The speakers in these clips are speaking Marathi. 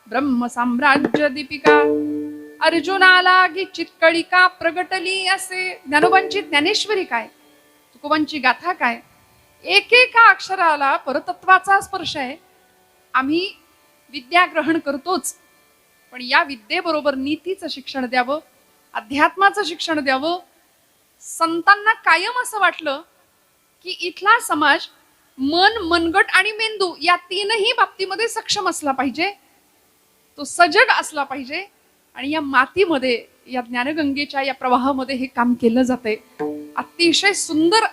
ब्रह्म साम्राज्य दीपिका अर्जुनाला गी चित्कळिका प्रगटली असे. ज्ञानोबांची ज्ञानेश्वरी काय, तुकोबांची गाथा काय, एकेका अक्षराला परतत्वाचा स्पर्श आहे. आम्ही विद्या ग्रहण करतोच, पण या विद्येबरोबर नीतीचं शिक्षण द्यावं, अध्यात्माचं शिक्षण द्यावं. संतांना कायम असं वाटलं की इथला समाज मन, मनगट आणि मेंदू या तीनही बाबतीमध्ये सक्षम असला पाहिजे, तो सजग असला पाहिजे. आणि या मातीमध्ये, या ज्ञानगंगेच्या या प्रवाहामध्ये हे काम केलं जातंय. अतिशय सुंदर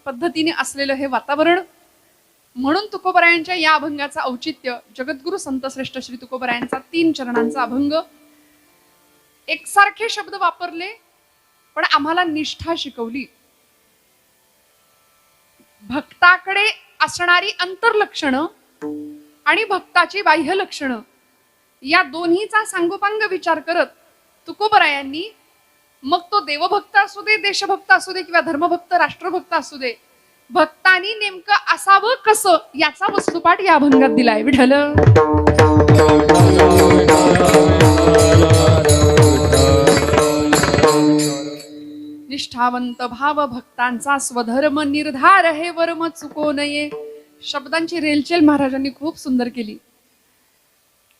पद्धतीने असलेलं हे वातावरण. म्हणून तुकोबरायांच्या या अभंगाचं औचित्य, जगद्गुरु संत श्रेष्ठ श्री तुकोबरायांचा 3 चरणांचा अभंग. एकसारखे शब्द वापरले, पण आम्हाला निष्ठा शिकवली. भक्ताकडे असणारी अंतर्लक्षणं आणि भक्ताची बाह्य लक्षणं या दोन्हीचा सांगोपांग विचार करत तुकोबरायांनी, मग तो देवभक्त असू दे, देशभक्त असू दे किंवा धर्मभक्त, राष्ट्रभक्त असू दे, भक्तांनी नेमकं असावं कसं याचा वस्तुपाठ या अभंगात दिलाय. विठ्ठल निष्ठावंत भाव भक्तांचा स्वधर्म निर्धार हे वर्म चुको नये. शब्दांची रेलचेल महाराजांनी खूप सुंदर केली.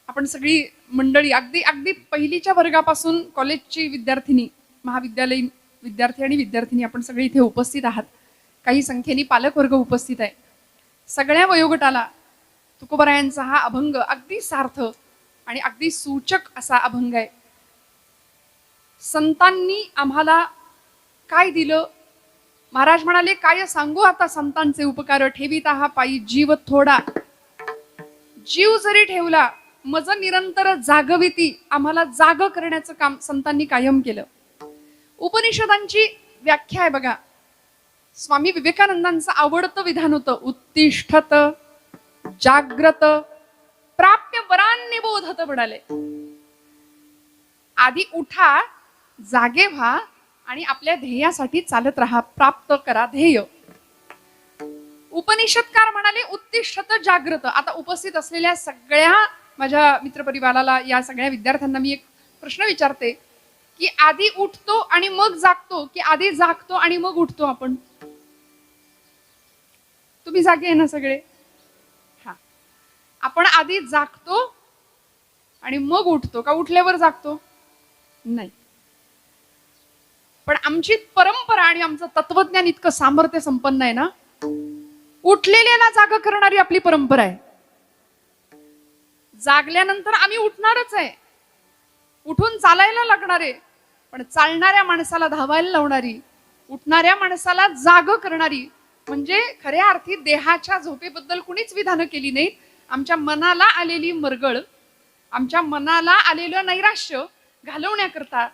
आपण सगळी मंडळी अगदी अगदी पहिलीच्या वर्गापासून कॉलेजची विद्यार्थिनी, महाविद्यालयीन विद्यार्थी आणि विद्यार्थिनी आपण सगळे इथे उपस्थित आहात. काही संख्येने पालक वर्ग उपस्थित आहे. सगळ्या वयोगटाला तुकोबरायांचा हा अभंग अगदी सार्थ आणि अगदी सूचक असा अभंग आहे. संतांनी आम्हाला काय दिलं, महाराज म्हणाले, काय सांगू आता संतांचे उपकार, ठेवीता हा पायी जीव थोडा. जीव जरी ठेवला मज निरंतर जागविती, आम्हाला जाग करण्याचं काम संतांनी कायम केलं. उपनिषदांची व्याख्या आहे बघा. स्वामी विवेकानंदांचं आवडतं विधान होतं, उत्तिष्ठत जाग्रत प्राप्य वरान्य बोधत म्हणाले. आधी उठा, जागे व्हा आणि आपल्या ध्येयासाठी चालत राहा, प्राप्त करा ध्येय. उपनिषदकार म्हणाले उत्तिष्ठत जाग्रत. आता उपस्थित असलेल्या सगळ्या माझ्या मित्रपरिवाराला, या सगळ्या विद्यार्थ्यांना मी एक प्रश्न विचारते की आधी उठतो आणि मग जागतो की आधी जागतो आणि मग उठतो आपण? तुम्ही जागे आहे ना सगळे? हा, आपण आधी जागतो आणि मग उठतो का उठल्यावर जागतो? नाही. पण आमची परंपरा आणि आमचं तत्वज्ञान इतकं सामर्थ्य संपन्न आहे ना, उठलेल्याला जाग करणारी आपली परंपरा आहे. जागल्यानंतर आम्ही उठणारच आहे, उठून चालायला लागणार आहे, पण चालणाऱ्या माणसाला धावायला लावणारी, उठणाऱ्या माणसाला जाग करणारी, म्हणजे खऱ्या अर्थी देहाच्या झोपेबद्दल कुणीच विधानं केली नाहीत. आमच्या मनाला आलेली मरगळ, आमच्या मनाला आलेलं नैराश्य घालवण्याकरता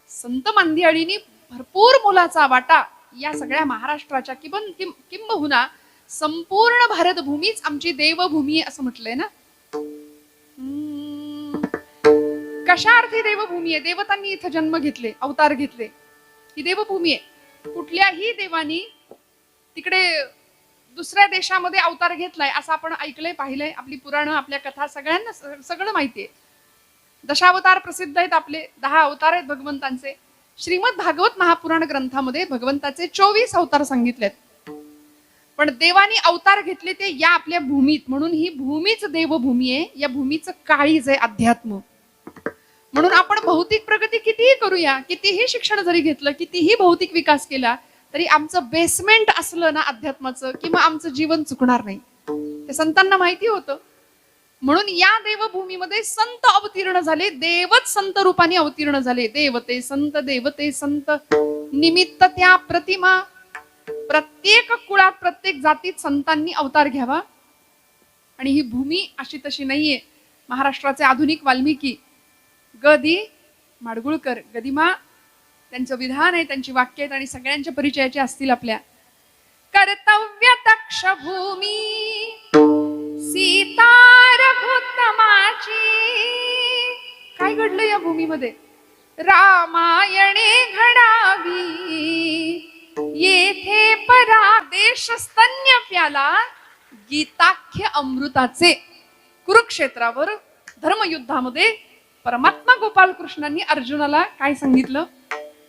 संत मांदियाळींनी भरपूर मोलाचा वाटा या सगळ्या महाराष्ट्राच्या किंबहुना संपूर्ण भारतभूमीच आमची देवभूमी आहे असं म्हटलंय ना. कशा अर्थी देवभूमी आहे? देवतांनी इथं जन्म घेतले, अवतार घेतले, ही देवभूमी आहे. कुठल्याही देवानी तिकडे दुसऱ्या देशामध्ये अवतार घेतलाय असं आपण ऐकलंय, पाहिलंय? आपली पुराणं, आपल्या कथा सगळ्यांना सगळं माहितीये. दशावतार प्रसिद्ध आहेत आपले, 10 अवतार आहेत भगवंतांचे. श्रीमद भागवत महापुराण ग्रंथामध्ये भगवंताचे 24 अवतार सांगितलेत. पण देवानी अवतार घेतले ते या आपल्या भूमीत, म्हणून ही भूमीच देवभूमी आहे. या भूमीचं काळीज आहे अध्यात्म. म्हणून आपण भौतिक प्रगती कितीही करूया, कितीही शिक्षण जरी घेतलं, कितीही भौतिक विकास केला, तरी आमचं बेसमेंट असलं ना अध्यात्माचं, किंवा आमचं जीवन चुकणार नाही. ते संतांना माहिती होतं. म्हणून या देवभूमीमध्ये संत अवतीर्ण झाले, देवच संत रूपाने अवतीर्ण झाले. देवते संत निमित्त त्या प्रतिमा. प्रत्येक कुळात, प्रत्येक जातीत संतांनी अवतार घ्यावा. आणि ही भूमी अशी तशी नाहीये. महाराष्ट्राचे आधुनिक वाल्मिकी गदी माडगुळकर, गदिमा, त्यांचं विधान आहे, त्यांची वाक्य आहेत आणि सगळ्यांच्या परिचयाचे असतील आपल्या. कर्तव्य तक्ष भूमी सीता रघुत्तमाची. काय घडलं या भूमीमध्ये? रामायणे घडावी येथे परादेश स्तन्य प्याला गीताख्य अमृताचे. कुरुक्षेत्रावर धर्मयुद्धामध्ये परमात्मा गोपालकृष्णांनी अर्जुनाला काय सांगितलं?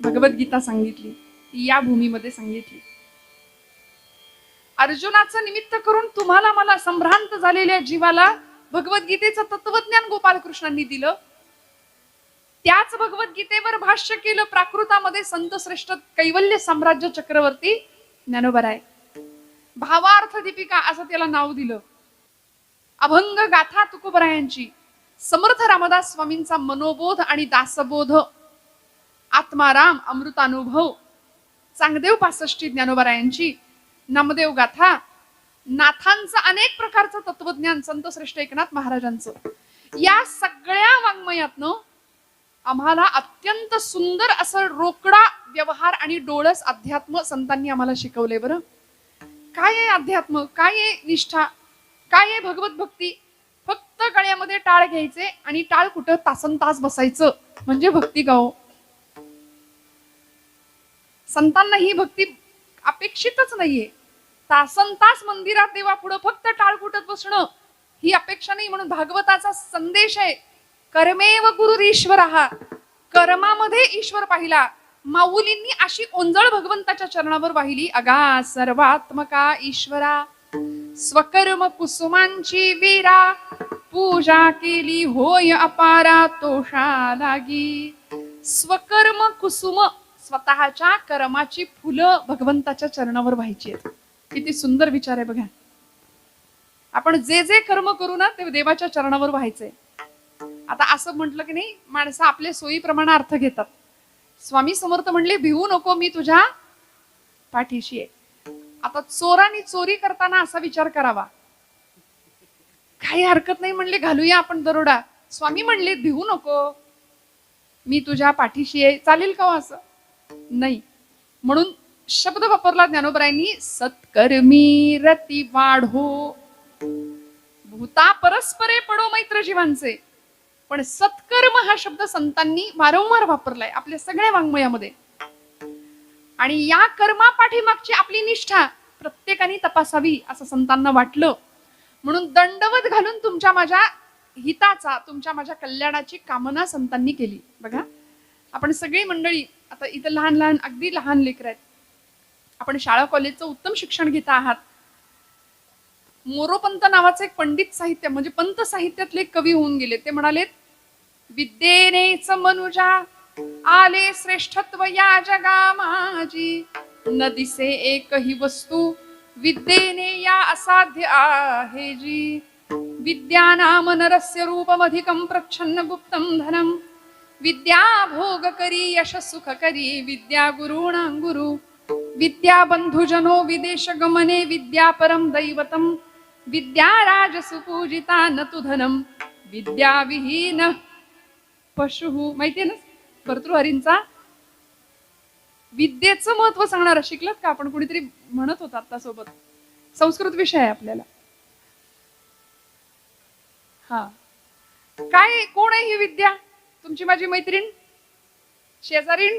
भगवद्गीता सांगितली, ती या भूमीमध्ये सांगितली. अर्जुनाचं निमित्त करून तुम्हाला मला संभ्रांत झालेल्या जीवाला भगवद्गीतेचं तत्वज्ञान गोपालकृष्णांनी दिलं. त्याच भगवद्गीतेवर भाष्य केलं प्राकृतामध्ये संत श्रेष्ठ कैवल्य साम्राज्य चक्रवर्ती ज्ञानोबराय. भावार्थ दीपिका असं त्याला नाव दिलं. अभंग गाथा तुकोबरायांची, समर्थ रामदास स्वामींचा मनोबोध आणि दासबोध, आत्माराम अमृतानुभव, चांगदेव पासष्टी ज्ञानोबरायांची, नामदेव गाथा, नाथांचं अनेक प्रकारचं तत्वज्ञान संत श्रेष्ठ एकनाथ महाराजांचं. या सगळ्या वाङ्मयातनं आम्हाला अत्यंत सुंदर असं रोकडा व्यवहार आणि डोळस अध्यात्म संतांनी आम्हाला शिकवले. बरं, काय आहे अध्यात्म, काय आहे निष्ठा, काय आहे भगवत भक्ती? फक्त गळ्यामध्ये टाळ घ्यायचे आणि टाळ कुठं तासन तास बसायचं म्हणजे भक्ती गाव. संतांना ही भक्ती अपेक्षितच नाहीये. तासन तास मंदिरात देवा पुढं फक्त टाळ कुटत बसणं ही अपेक्षा नाही. म्हणून भागवताचा संदेश आहे, कर्मेव गुरुरीश्वरः, कर्मामध्ये ईश्वर पाहिला. माऊलींनी अशी ओंजळ भगवंताच्या चरणावर वाहिली, अगा सर्वात्मका ईश्वरा, स्वकर्म कुसुमांची वीरा, पूजा केली होय अपारा तोषा लागी. स्वकर्म कुसुम, स्वतःच्या कर्माची फुलं भगवंताच्या चरणावर व्हायची आहेत. किती सुंदर विचार आहे बघा. आपण जे जे कर्म करू ना ते देवाच्या चरणावर व्हायचंय. आता असं म्हटलं की नाही, माणसं आपल्या सोयीप्रमाणे अर्थ घेतात. स्वामी समर्थ म्हणले, भिवू नको, मी तुझ्या पाठीशी आहे. आता चोरांनी चोरी करताना असा विचार करावा, काही हरकत नाही म्हणले, घालूया आपण दरोडा. स्वामी म्हणले, भिवू नको, मी तुझ्या पाठीशी आहे. चालेल का असं? नाही. म्हणून शब्द वापरला ज्ञानोबरायांनी, सत्कर्मी रती वाढो, भूता परस्परे पडो मैत्र जीवांचे. पण सत्कर्म हा शब्द संतांनी वारंवार वापरलाय आपल्या सगळ्या वाङ्मयामध्ये. आणि या कर्मा पाठीमागची आपली निष्ठा प्रत्येकाने तपासावी असं संतांना वाटलं. म्हणून दंडवत घालून तुमच्या माझ्या हिताचा, तुमच्या माझ्या कल्याणाची कामना संतांनी केली. बघा, आपण सगळी मंडळी आता इथं लहान लहान, अगदी लहान लेकर आहेत. आपण शाळा कॉलेजचं उत्तम शिक्षण घेता आहात. मोरोपंत नावाचे एक पंडित साहित्य म्हणजे पंत साहित्यातले कवी होऊन गेले. ते म्हणाले, विद्येनेच मनुजा आले श्रेष्ठत्व या जगा माझी, न दिसे एकही वस्तू विद्येने या असाध्य आहे जी. विद्या नाम नरस्य रूपमधिकं प्रच्छन्न गुप्तं धनम, विद्या भोग करी यश सुख करी, विद्या गुरुणां गुरु, विद्या बंधुजनो विदेश गमने, विद्या परम दैवतम, विद्या राज सुपूजिता न तु धनम, विद्या विहीन पशु. माहितीये ना भर्तृहरींचा विद्येचं महत्व सांगणारा. शिकलात का आपण? कुणीतरी म्हणत होता आता सोबत. संस्कृत विषय आहे आपल्याला. हा, काय कोण आहे ही विद्या? तुमची माझी मैत्रीण, शेजारीण?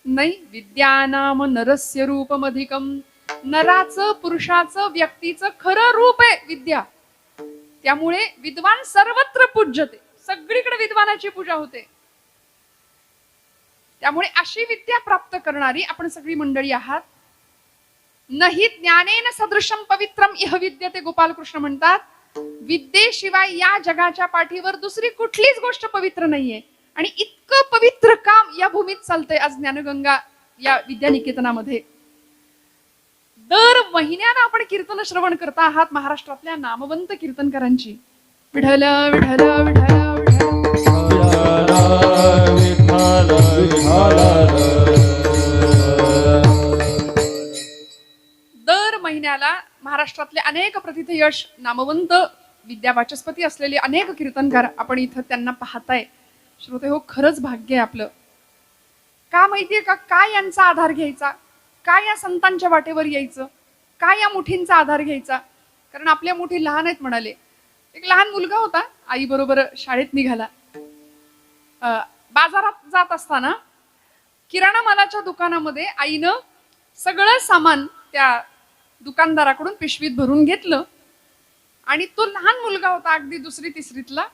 नाही. विद्या नाम नरस्य रूपमधिकम, नराचं पुरुषाचं व्यक्तीचं खरं रूप आहे विद्या. त्यामुळे विद्वान सर्वत्र पूज्यते, सगळीकडे विद्वानाची पूजा होते. त्यामुळे अशी विद्या प्राप्त करणारी आपण सगळी मंडळी आहात. नहि ज्ञानेन सदृशम पवित्रम इह विद्यते. गोपालकृष्ण म्हणतात, विद्येशिवाय या जगाच्या पाठीवर दुसरी कुठलीच गोष्ट पवित्र नाहीये. आणि इतकं पवित्र काम या भूमीत चालतंय आज ज्ञानगंगा या विद्यानिकेतनामध्ये. दर महिन्याला आपण कीर्तन श्रवण करता आहात महाराष्ट्रातल्या नामवंत कीर्तनकारांची. विठ्ठल विठ्ठल विठ्ठल दर महिन्याला महाराष्ट्रातले अनेक प्रथितयश नामवंत विद्यावाचस्पती असलेले अनेक कीर्तनकार आपण इथं त्यांना पाहताय. श्रोते हो, खरंच भाग्य आहे आपलं. का माहितीये का? काय यांचा आधार घ्यायचा, काय या संतांच्या वाटेवर यायचं, काय या मुठींचा आधार घ्यायचा. कारण आपल्या मुठी लहान आहेत म्हणाले. एक लहान मुलगा होता, आई बरोबर शाळेत निघाला. बाजारात जात असताना किराणा मालाच्या दुकानामध्ये आईनं सगळं सामान त्या दुकानदाराकडून पिशवीत भरून घेतलं. आणि तो लहान मुलगा होता, अगदी दुसरी तिसरीतला.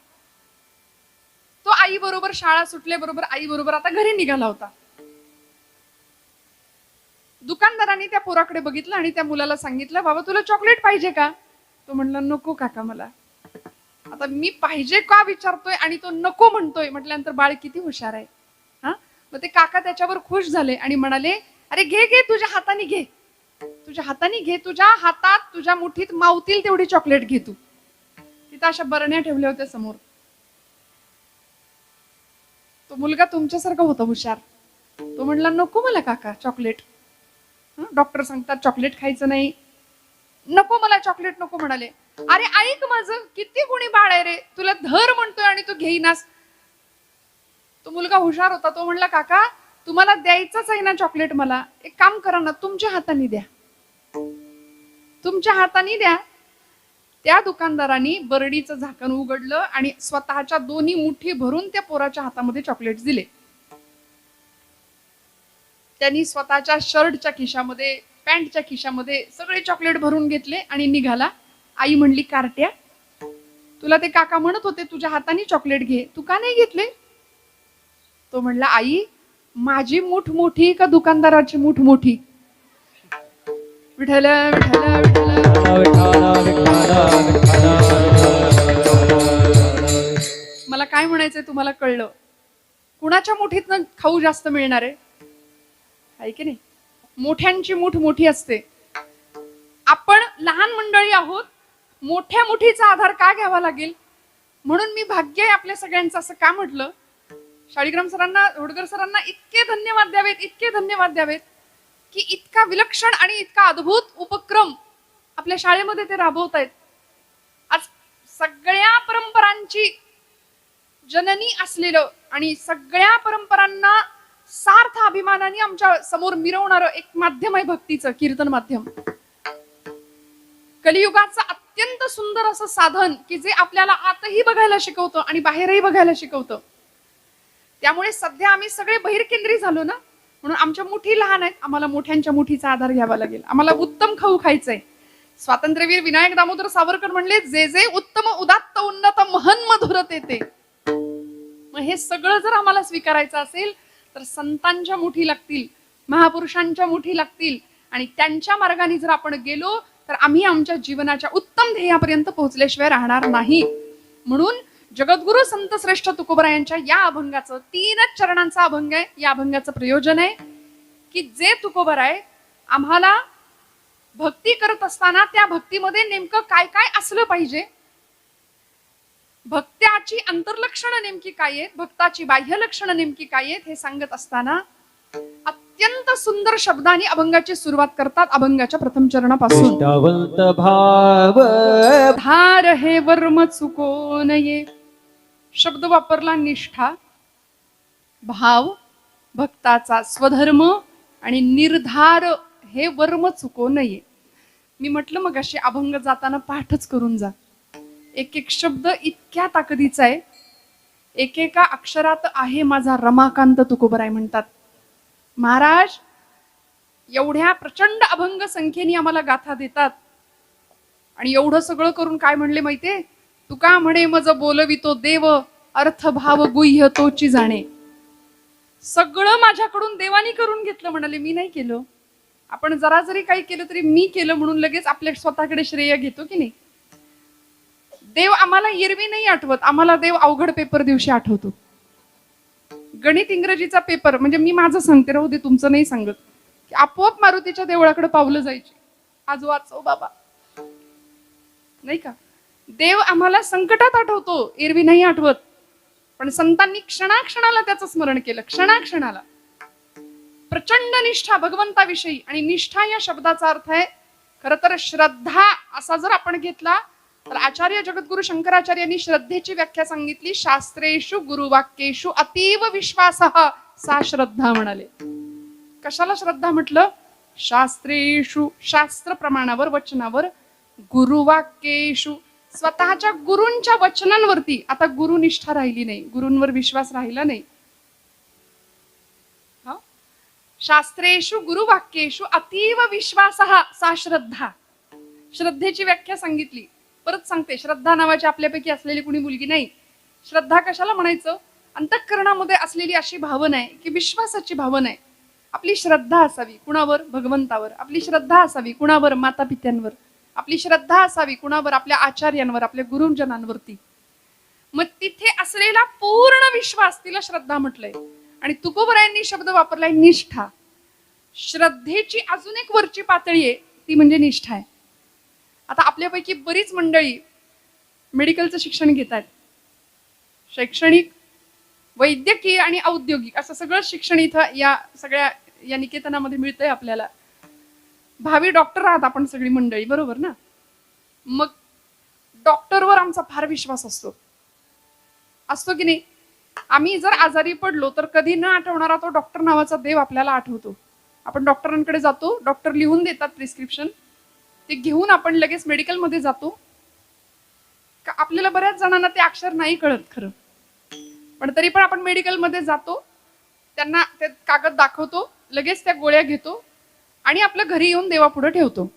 तो आई बरोबर, शाळा सुटल्याबरोबर आई बरोबर आता घरी निघाला होता. दुकानदाराने त्या पोराकडे बघितलं आणि त्या मुलाला सांगितलं, बाबा तुला चॉकलेट पाहिजे का? तो म्हणला, नको काका मला. आता मी पाहिजे का विचारतोय आणि तो नको म्हणतोय म्हटल्यानंतर बाळ किती हुशार आहे. हा, मग ते काका त्याच्यावर खुश झाले आणि म्हणाले, अरे घे घे, तुझ्या हाताने घे, तुझ्या हाताने घे, तुझ्या हातात तुझ्या मुठीत मावतील तेवढी चॉकलेट घे तू. तिथं अशा बरण्या ठेवल्या होत्या समोर. तो मुलगा तुमच्यासारखा होता हुशार. तो म्हणला, नको मला काका चॉकलेट, डॉक्टर सांगतात चॉकलेट खायचं नाही, नको मला चॉकलेट नको म्हणाले. अरे ऐक माझं, किती गुणी बाळ आहे रे, तुला धर म्हणतोय आणि तू घेईनास. तो मुलगा हुशार होता. तो म्हणला, काका तुम्हाला द्यायचंच आहे ना चॉकलेट, मला एक काम करा ना, तुमच्या हाताने द्या, तुमच्या हाताने द्या. त्या दुकानदारांनी बरडीचं झाकण उघडलं आणि स्वतःच्या दोन्ही मुठी भरून त्या पोराच्या हातामध्ये चॉकलेट दिले. त्यांनी स्वतःच्या शर्टच्या खिशामध्ये, पॅन्टच्या खिशामध्ये सगळे चॉकलेट भरून घेतले आणि निघाला. आई म्हणली, कार्ट्या, तुला ते काका म्हणत होते तुझ्या हाताने चॉकलेट घे, तू का नाही घेतले? तो म्हणला, आई माझी मूठ मोठी का दुकानदाराची मूठ मोठी? विठ्ठल विठ्ठल मला काय म्हणायचंय तुम्हाला कळलं. कुणाच्या मुठीतनं खाऊ जास्त मिळणार आहे की नाही? मोठ्यांची मूठ मोठी असते. आपण लहान मंडळी आहोत, मोठ्या मुठीचा आधार का घ्यावा लागेल? म्हणून मी भाग्य आहे आपल्या सगळ्यांचं असं का म्हटलं. शाळीग्राम सरांना, होडकर सरांना इतके धन्यवाद द्यावेत, इतके धन्यवाद द्यावेत की इतका विलक्षण आणि इतका अद्भुत उपक्रम आपल्या शाळेमध्ये ते राबवतायत. आज सगळ्या परंपरांची जननी असलेलं आणि सगळ्या परंपरांना सार्थ अभिमानाने आमच्या समोर मिरवणारं एक माध्यम आहे भक्तीचं, कीर्तन माध्यम. कलियुगाचं अत्यंत सुंदर असं साधन की जे आपल्याला आतही बघायला शिकवतं आणि बाहेरही बघायला शिकवतं. त्यामुळे सध्या आम्ही सगळे बहिर्केंद्री झालो ना, म्हणून आमच्या मुठी लहान आहेत, आम्हाला मोठ्यांच्या मुठीचा आधार घ्यावा लागेल. आम्हाला उत्तम खाऊ खायचंय. स्वातंत्र्यवीर विनायक दामोदर सावरकर म्हणले, जे जे उत्तम उदात्त उन्नत महन मधुर ते. मग हे सगळं जर आम्हाला स्वीकारायचं असेल तर संतांच्या मुठी लागतील, महापुरुषांच्या मुठी लागतील आणि त्यांच्या मार्गाने जर आपण गेलो तर आम्ही आमच्या जीवनाच्या उत्तम ध्येयापर्यंत पोहोचल्याशिवाय राहणार नाही. म्हणून जगद्गुरु संत श्रेष्ठ तुकोबरायांच्या या अभंगाचं 3 चरणांचा अभंग आहे. या अभंगाचं प्रयोजन आहे की जे तुकोबराय आम्हाला भक्ती करत असताना त्या भक्तीमध्ये नेमकं काय काय असलं पाहिजे, भक्त्याची अंतर्लक्षणं नेमकी काय आहेत, भक्ताची बाह्य लक्षणं नेमकी काय आहेत, हे सांगत असताना अत्यंत सुंदर शब्दांनी अभंगाची सुरुवात करतात. अभंगाच्या प्रथम चरणापासून, भाव धार हे वर्म चुको नये. शब्द वापरला निष्ठा, भाव, भक्ताचा स्वधर्म आणि निर्धार हे वर्म चुको नये. मी म्हटलं मग अशी अभंग जाताना पाठच करून जा. एक एक शब्द इतक्या ताकदीचा आहे, एकेका अक्षरात आहे माझा रमाकांत तुकोबराय म्हणतात. महाराज एवढ्या प्रचंड अभंग संख्येने आम्हाला गाथा देतात आणि एवढं सगळं करून काय म्हणले माहितीये? तुका म्हणे मज बोलवितो देव, अर्थ भाव गुह्य तोची जाणे. सगळं माझ्याकडून देवानी करून घेतलं म्हणाले, मी नाही केलं. आपण जरा जरी काही केलं तरी मी केलं म्हणून लगेच आपल्या स्वतःकडे श्रेय घेतो की नाही. देव आम्हाला एरवी नाही आठवत, आम्हाला देव अवघड पेपर दिवशी आठवतो. गणित इंग्रजीचा पेपर म्हणजे मी माझं सांगते, राहू दे तुमचं नाही सांगत, की आपोआप मारुतीच्या देवळाकडे पावलं जायची, आज वाचव बाबा, नाही का. देव आम्हाला संकटात आठवतो, एरवी नाही आठवत. पण संतांनी क्षणाक्षणाला त्याचं स्मरण केलं, क्षणाक्षणाला. प्रचंड निष्ठा भगवंताविषयी, आणि निष्ठा या शब्दाचा अर्थ आहे खर तर श्रद्धा असा जर आपण घेतला तर आचार्य जगद्गुरु शंकराचार्यांनी श्रद्धेची व्याख्या सांगितली, शास्त्रेषु गुरुवाक्येषु अतीव विश्वासः सा श्रद्धा म्हणाले. कशाला श्रद्धा म्हटलं? शास्त्रेषु, शास्त्र प्रमाणावर, वचनावर, गुरुवाक्येषु, स्वतःच्या गुरूंच्या वचनांवरती. आता गुरुनिष्ठा राहिली नाही, गुरूंवर विश्वास राहिला नाही. शास्त्रेषु गुरुवाक्येषु अतीव विश्वासः सा श्रद्धा. श्रद्धेची व्याख्या सांगितली. परत सांगते, श्रद्धा नावाची आपल्यापैकी असलेली कुणी मुलगी नाही. श्रद्धा कशाला म्हणायचं? अंतःकरणामध्ये असलेली अशी भावना आहे की विश्वासाची भावना आहे. आपली श्रद्धा असावी कुणावर? भगवंतावर. आपली श्रद्धा असावी कुणावर? माता पित्यांवर. आपली श्रद्धा असावी कुणावर? आपल्या आचार्यांवर, आपल्या गुरुजनांवरती. मग तिथे असलेला पूर्ण विश्वास, तिला श्रद्धा म्हटलंय. आणि तुकोबरायांनी शब्द वापरलाय निष्ठा. श्रद्धेची अजून एक वरची पातळी आहे, ती म्हणजे निष्ठा आहे. आता आपल्यापैकी बरीच मंडळी मेडिकलचं शिक्षण घेतात. शैक्षणिक, वैद्यकीय आणि औद्योगिक असं सगळं शिक्षण इथं या सगळ्या या निकेतनामध्ये मिळतंय आपल्याला. भावी डॉक्टर आहात आपण सगळी मंडळी, बरोबर ना? मग डॉक्टरवर आमचा फार विश्वास असतो की नाही? आम्ही जर आजारी पडलो तर कधी न आठवणारा तो डॉक्टर नावाचा देव आपल्याला आठवतो. आपण डॉक्टरांकडे जातो, डॉक्टर लिहून देतात प्रिस्क्रिप्शन, ते घेऊन आपण लगेच मेडिकलमध्ये जातो. आपल्याला बऱ्याच जणांना ते अक्षर नाही कळत खरं, पण तरी पण आपण मेडिकलमध्ये जातो, त्यांना ते कागद दाखवतो, लगेच त्या गोळ्या घेतो आणि आपलं घरी येऊन देवापुढे ठेवतो.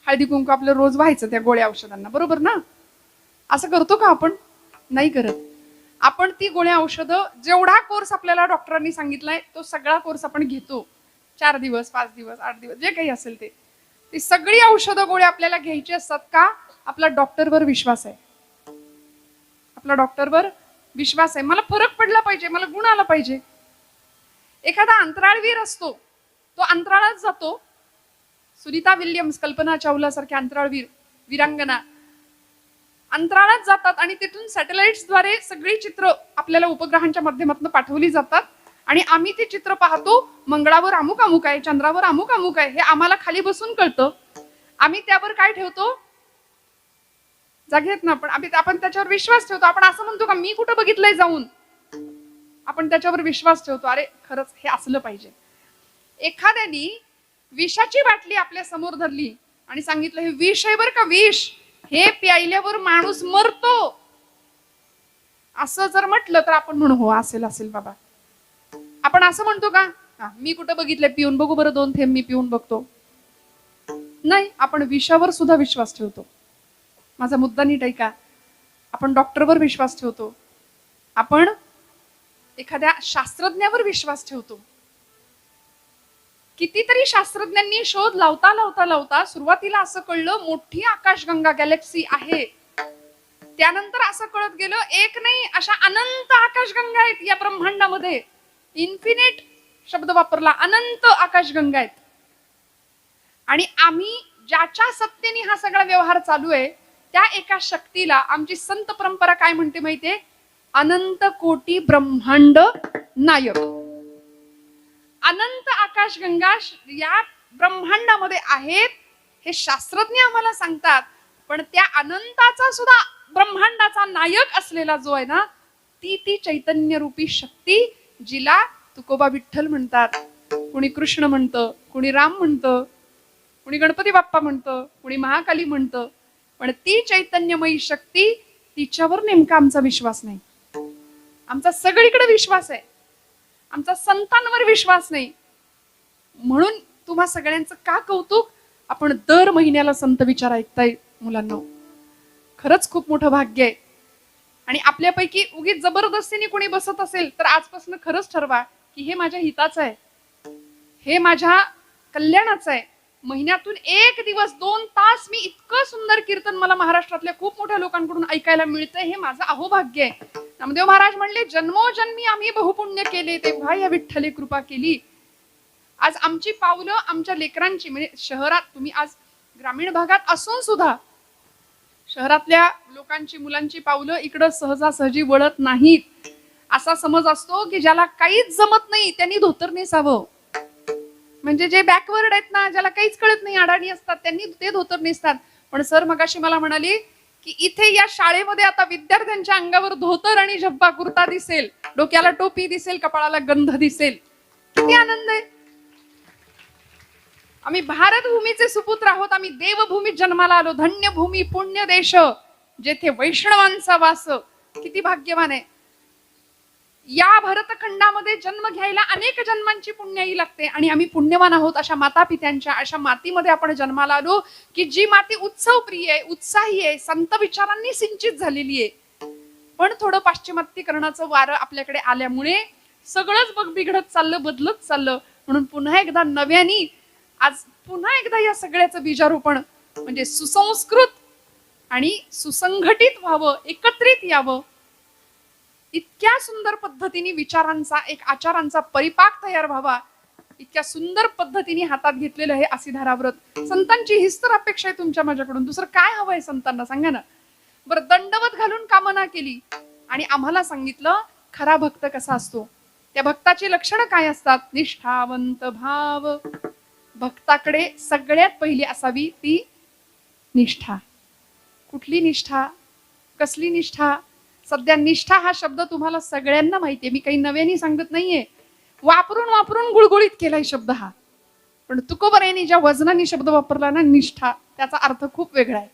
हळदी कुंकू आपलं रोज व्हायचं त्या गोळ्या औषधांना, बरोबर ना? असं करतो का आपण? नाही करत. आपण ती गोळ्या औषधं, जेवढा कोर्स आपल्याला डॉक्टरांनी सांगितलाय तो सगळा कोर्स आपण घेतो. 4 दिवस, 5 दिवस, 8 दिवस, जे काही असेल ते. ती सगळी औषधं गोळ्या आपल्याला घ्यायची असतात का? आपला डॉक्टरवर विश्वास आहे. आपला डॉक्टरवर विश्वास आहे. मला फरक पडला पाहिजे, मला गुण आला पाहिजे. एखादा अंतराळवीर असतो, तो अंतराळात जातो. सुनीता विल्यम्स, कल्पना चावला सारख्या अंतराळवीर, वीरांगना अंतराळात जातात आणि तिथून सॅटेलाइट्सद्वारे सगळी चित्र आपल्याला उपग्रहांच्या माध्यमातून पाठवली जातात आणि आम्ही ते चित्र पाहतो. मंगळावर अमुक अमुक आहे, चंद्रावर अमुक अमुक आहे, हे आम्हाला खाली बसून कळतं. आम्ही त्यावर काय ठेवतो? जागेत ना आपण त्याच्यावर विश्वास ठेवतो. आपण असं म्हणतो का मी कुठं बघितलंय जाऊन? आपण त्याच्यावर विश्वास ठेवतो. अरे खरंच हे असलं पाहिजे. एखाद्यानी विषाची बाटली आपल्या समोर धरली आणि सांगितलं हे विष आहे बरं का, विष, हे प्यायल्यावर माणूस मरतो, असं जर म्हटलं तर आपण म्हणू हो असेल असेल बाबा. आपण असं म्हणतो का मी कुठं बघितलंय, पिऊन बघू बरं 2 थेंब, मी पिऊन बघतो? नाही, आपण विषावर सुद्धा विश्वास ठेवतो. माझा मुद्दा नीट ऐका. आपण डॉक्टरवर विश्वास ठेवतो, आपण एखाद्या शास्त्रज्ञावर विश्वास ठेवतो. कितीतरी शास्त्रज्ञांनी शोध लावता लावता लावता सुरुवातीला असं कळलं मोठी आकाशगंगा गॅलेक्सी आहे. त्यानंतर असं कळत गेलं एक नाही, अशा अनंत आकाशगंगा आहेत या ब्रह्मांडामध्ये. इन्फिनिट शब्द वापरला, अनंत आकाशगंगा आहेत. आणि आम्ही ज्याच्या सत्तेने हा सगळा व्यवहार चालू आहे त्या एका शक्तीला आमची संत परंपरा काय म्हणते माहितीये? अनंत कोटी ब्रह्मांड नायक. अनंत आकाशगंगा या ब्रह्मांडामध्ये आहेत हे शास्त्रज्ञ आम्हाला सांगतात. पण त्या अनंताचा सुद्धा ब्रह्मांडाचा नायक असलेला जो आहे ना, ती चैतन्य रूपी शक्ती, जिला तुकोबा विठ्ठल म्हणतात, कुणी कृष्ण म्हणतं, कुणी राम म्हणतं, कुणी गणपती बाप्पा म्हणतं, कुणी महाकाली म्हणतं. पण ती चैतन्यमयी शक्ती, तिच्यावर नेमका आमचा विश्वास नाही. आमचा सगळीकडे विश्वास आहे, आमचा संतांवर विश्वास नाही. म्हणून तुम्हा सगळ्यांचं का कौतुक, आपण दर महिन्याला संत विचार ऐकताय मुलांना. खरंच खूप मोठं भाग्य आहे. आणि आपल्यापैकी उगीच जबरदस्तीने कोणी बसत असेल तर आजपासून खरंच ठरवा की हे माझ्या हिताचं आहे, हे माझ्या कल्याणाचं आहे. महिन्यातून 1 दिवस 2 तास मी इतकं सुंदर कीर्तन मला महाराष्ट्रातल्या खूप मोठ्या लोकांकडून ऐकायला मिळतंय, हे माझं अहोभाग्य आहे. नामदेव महाराज म्हणले जन्मोजन्मी आम्ही बहुपुण्य केले, तेव्हा या विठ्ठले कृपा केली. आज आमची पावलं आमच्या लेकरांची, म्हणजे शहरात, तुम्ही आज ग्रामीण भागात असून सुद्धा शहरातल्या लोकांची, मुलांची पावलं इकडं सहजासहजी वळत नाहीत. असा समज असतो की ज्याला काहीच जमत नाही त्यांनी धोतर नेसावं. म्हणजे जे बॅकवर्ड आहेत ना, ज्याला काहीच कळत नाही, अडाणी असतात, त्यांनी ते धोतर नेसतात. पण सर मगाशी मला म्हणाली की इथे या शाळेमध्ये आता विद्यार्थ्यांच्या अंगावर धोतर आणि झब्बा कुर्ता दिसेल, डोक्याला टोपी दिसेल, कपाळाला गंध दिसेल. किती आनंद आहे. आम्ही भारत भूमीचे सुपुत्र आहोत, आम्ही देवभूमीत जन्माला आलो. धन्य भूमी पुण्य देश जेथे वैष्णवांचा वास. किती भाग्यवान आहे. या भरतखंडामध्ये जन्म घ्यायला अनेक जन्मांची पुण्याई लागते आणि आम्ही पुण्यवान आहोत. अशा माता पित्यांच्या, अशा मातीमध्ये आपण जन्माला आलो की जी माती उत्सव प्रिय आहे, उत्साही आहे, संत विचारांनी सिंचित झालेली आहे. पण थोडं पाश्चिमात्यकरणाचं वारं आपल्याकडे आल्यामुळे सगळंच बघ बिघडत चाललं, बदलत चाललं. म्हणून पुन्हा एकदा नव्याने आज पुन्हा एकदा या सगळ्याचं बीजारोपण म्हणजे सुसंस्कृत आणि सुसंघटित व्हावं, एकत्रित यावं, इतक्या सुंदर पद्धतीने विचारांचा एक आचारांचा परिपाक तयार व्हावा, इतक्या सुंदर पद्धतीने हातात घेतलेलं हे असिधाराव्रत. संतांची हीच तर अपेक्षा आहे तुमच्या माझ्याकडून. दुसरं काय हवंय संतांना सांगा ना. बरं, दंडवत घालून कामना केली आणि आम्हाला सांगितलं खरा भक्त कसा असतो, त्या भक्ताची लक्षणं काय असतात. निष्ठावंत भाव. भक्ताकडे सगळ्यात पहिली असावी ती निष्ठा. कुठली निष्ठा, कसली निष्ठा. सध्या निष्ठा हा शब्द तुम्हाला सगळ्यांना माहितीये, मी काही नव्याने सांगत नाहीये. वापरून वापरून गुळगुळीत केलाय शब्द हा. पण तुकोबरायांनी ज्या वजनाने शब्द वापरला ना निष्ठा, त्याचा अर्थ खूप वेगळा आहे.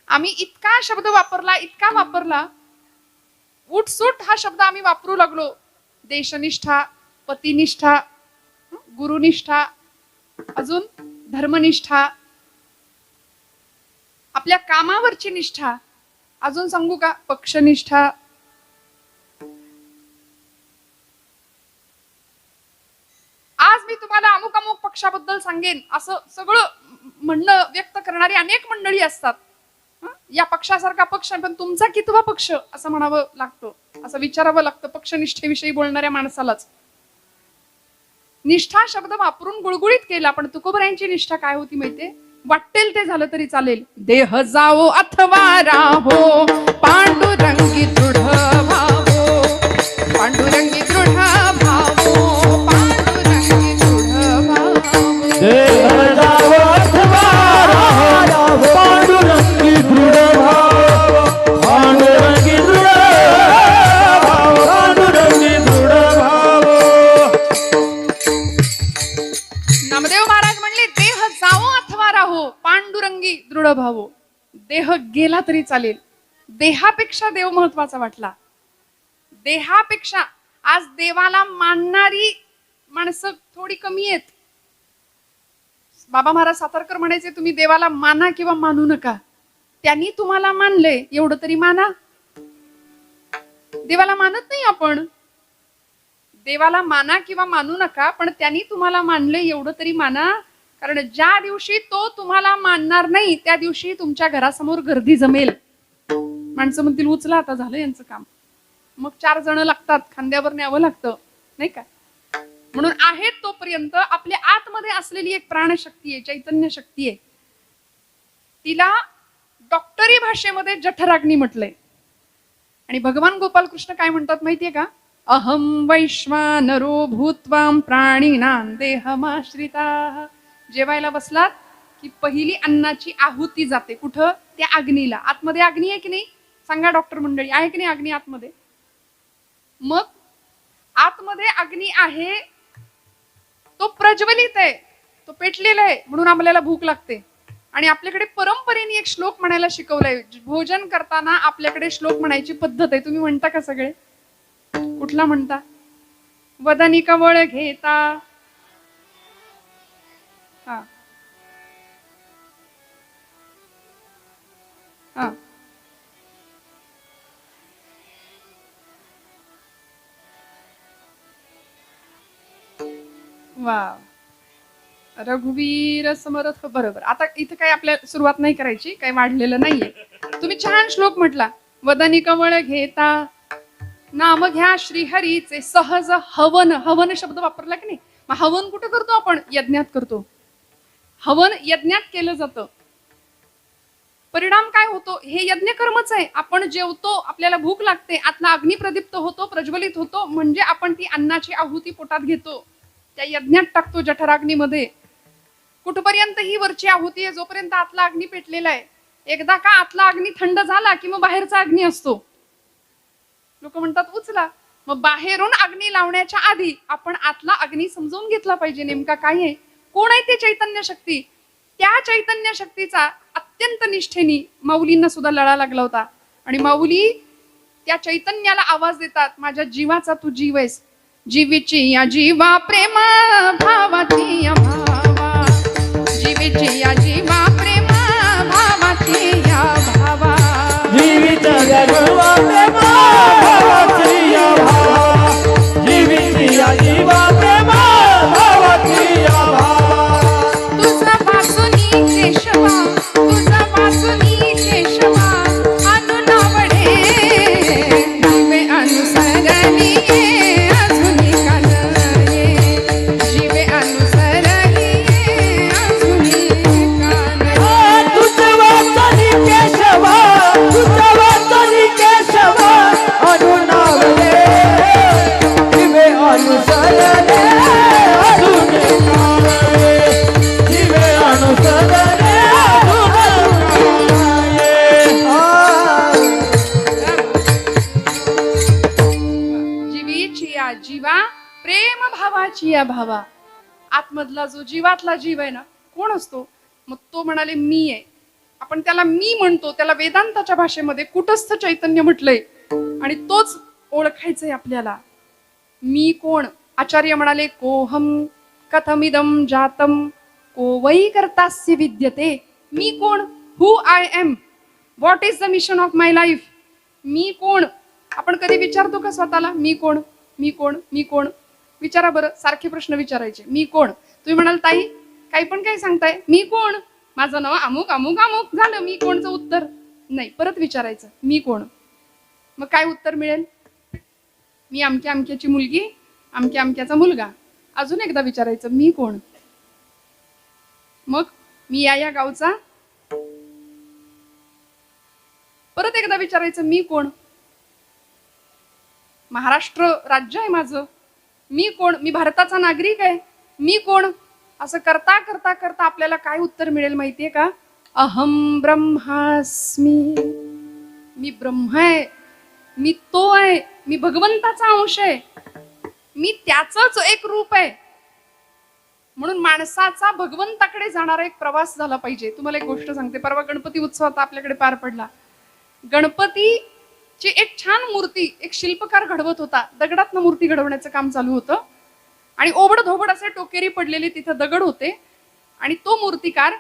आम्ही इतका शब्द वापरला, इतका वापरला, उठसूट हा शब्द आम्ही वापरू लागलो. देशनिष्ठा, पतिनिष्ठा, गुरुनिष्ठा, अजून धर्मनिष्ठा, आपल्या कामावरची निष्ठा, अजून सांगू का पक्षनिष्ठा. आज मी तुम्हाला अमुक अमुक पक्षाबद्दल सांगेन असं सगळं म्हणणं व्यक्त करणारी अनेक मंडळी असतात. या पक्षासारखा पक्ष, पण तुमचा कितवा पक्ष असं म्हणावं लागतं, असं विचारावं लागतं पक्षनिष्ठेविषयी बोलणाऱ्या माणसालाच. निष्ठा शब्द वापरून गुळगुळीत केला, पण तुकोबरायांची निष्ठा काय होती माहितीये. वाटेल ते झालं तरी चालेल. देह जावो अथवा राहो, पांडुरंगी दृढ भावो, पांडुरंगी दृढ भावो, पांडुरंगी दृढ भावो. देह जावो अथवा राहो, पांडुरंगी दृढ भाव, पांडुरंगी दृढ भाव, पांडुरंगी दृढ भाव. नामदेव महाराज म्हणले देह जावो अथवा राहो, पांडुरंगी दृढ भावो. देह गेला तरी चालेल. देहापेक्षा देव महत्वाचा वाटला. देहापेक्षा आज देवाला मानणारी माणसं थोडी कमी आहेत. बाबा महाराज सातारकर म्हणायचे तुम्ही देवाला माना किंवा मानू नका, त्यांनी तुम्हाला मानले एवढं तरी माना. देवाला मानत नाही आपण. देवाला माना किंवा मानू नका, पण त्यांनी तुम्हाला मानले एवढं तरी माना. कारण ज्या दिवशी तो तुम्हाला मानणार नाही त्या दिवशी तुमच्या घरासमोर गर्दी जमेल. माणसं म्हणतील उचला आता झालं यांचं काम. मग 4 जण लागतात, खांद्यावर न्यावं लागतं नाही का. म्हणून आहेत तोपर्यंत आपल्या आतमध्ये असलेली एक प्राणशक्ती आहे, चैतन्य शक्ती आहे. तिला डॉक्टरी भाषेमध्ये जठराग्नी म्हटलंय. आणि भगवान गोपालकृष्ण काय म्हणतात माहितीये का. अहम वैश्वानरो भूत्वां प्राणिनां देहमाश्रिताः. जेवायला बसलात की पहिली अन्नाची आहुती जाते कुठं, त्या अग्नीला. आतमध्ये अग्नी आहे की नाही सांगा डॉक्टर मंडळी, आहे की नाही अग्नी आतमध्ये. मग आतमध्ये अग्नी आहे, तो प्रज्वलित आहे, तो पेटलेला आहे, म्हणून आपल्याला भूक लागते. आणि आपल्याकडे परंपरेने एक श्लोक म्हणायला शिकवलाय. भोजन करताना आपल्याकडे श्लोक म्हणायची पद्धत आहे. तुम्ही म्हणता का सगळे. कुठला म्हणता. वदनी कवळ घेता. हा हा वा. रघुवीर समर्थ. बरोबर. आता इथं काय आपल्या सुरुवात नाही करायची, काही वाढलेलं नाहीये. तुम्ही छान श्लोक म्हटला. वदनी कवळ घेता नाम घ्या श्रीहरीचे सहज हवन. हवन शब्द वापरला की नाही. मग हवन कुठं करतो आपण. यज्ञात करतो. हवन यज्ञात केलं जातं. परिणाम काय होतो. हे यज्ञ कर्मच आहे. आपण जेवतो, आपल्याला भूक लागते, आतला अग्नी प्रदीप्त होतो, प्रज्वलित होतो, म्हणजे आपण ती अन्नाची आहुती पोटात घेतो, त्या यज्ञात टाकतो जठराग्नीमध्ये. कुठपर्यंत ही वरची आहुती आहे, जोपर्यंत आतला अग्नी पेटलेला आहे. एकदा का आतला अग्नी थंड झाला की मग बाहेरचा अग्नी असतो. लोक म्हणतात उचला. मग बाहेरून अग्नी लावण्याच्या आधी आपण आतला अग्नी समजून घेतला पाहिजे नेमका काय आहे. कोण आहे ते चैतन्य शक्ती. त्या चैतन्य शक्तीचा अत्यंत निष्ठेने माऊलींना सुद्धा लढा लागला होता. आणि माऊली त्या चैतन्याला आवाज देतात. माझ्या जीवाचा तू जीव आहेस. जीवीची या जीवा प्रेमा भावाची या भावा. जीवीची या जीवा प्रेमा भावाची या भावा. जीवित या जीवा प्रेमा भावाची या भावा जीवीची या जीवा प्रेमा भावाची या भावा तुझा वासुनी केशवा तुझा वासुनी केशवा अनुनावडे जीवे अनुसरणी अजुनी कानये जीवे अनुसरणी अजुनी कानये तुझं वाचनी केशवा तुझं वाचनी केशवा अनुनावले जीवे अनुसरणे अजुनी कानये जीवे अनुसरणे जीवीची या जीवा प्रेम भावाची या भावा आतमधला जो जीवातला जीव आहे ना कोण असतो मग तो म्हणाले मी आहे आपण त्याला मी म्हणतो त्याला वेदांताच्या भाषेमध्ये कुटस्थ चैतन्य म्हटलंय आणि तोच ओळखायचंय आपल्याला मी कोण आचार्य म्हणाले कोहम कथमिदम जातम को वै कर्तास्य विद्यते मी कोण who I am what is the mission of my life मी कोण आपण कधी विचारतो का स्वतःला मी कोण मी कोण मी कोण विचारा बरं सारखे प्रश्न विचारायचे मी कोण तुम्ही म्हणाल ताई काही पण काय सांगताय मी कोण माझं नाव अमुक अमुक अमुक झालं मी कोणचं उत्तर नाही परत विचारायचं मी कोण मग काय उत्तर मिळेल मी अमक्या अमक्याची मुलगी अमक्या अमक्याचा मुलगा अजून एकदा विचारायचं मी कोण मग मी या गावचा परत एकदा विचारायचं मी कोण महाराष्ट्र राज्य आहे माझं मी कोण मी भारताचा नागरिक आहे मी कोण असं करता करता करता आपल्याला काय उत्तर मिळेल माहितीये का अहम ब्रह्मास्मी मी ब्रह्म आहे मी तो आहे मी भगवंताचा अंश आहे मी त्याचंच एक रूप आहे म्हणून माणसाचा भगवंताकडे जाणारा एक प्रवास झाला पाहिजे तुम्हाला एक गोष्ट सांगते परवा गणपती उत्सव आता आपल्याकडे पार पडला गणपतीची एक छान मूर्ती एक शिल्पकार घडवत होता दगडातनं मूर्ती घडवण्याचं काम चालू होतं आणि ओबड धोबड असे टोकेरी पडलेले तिथं दगड होते आणि तो मूर्तिकार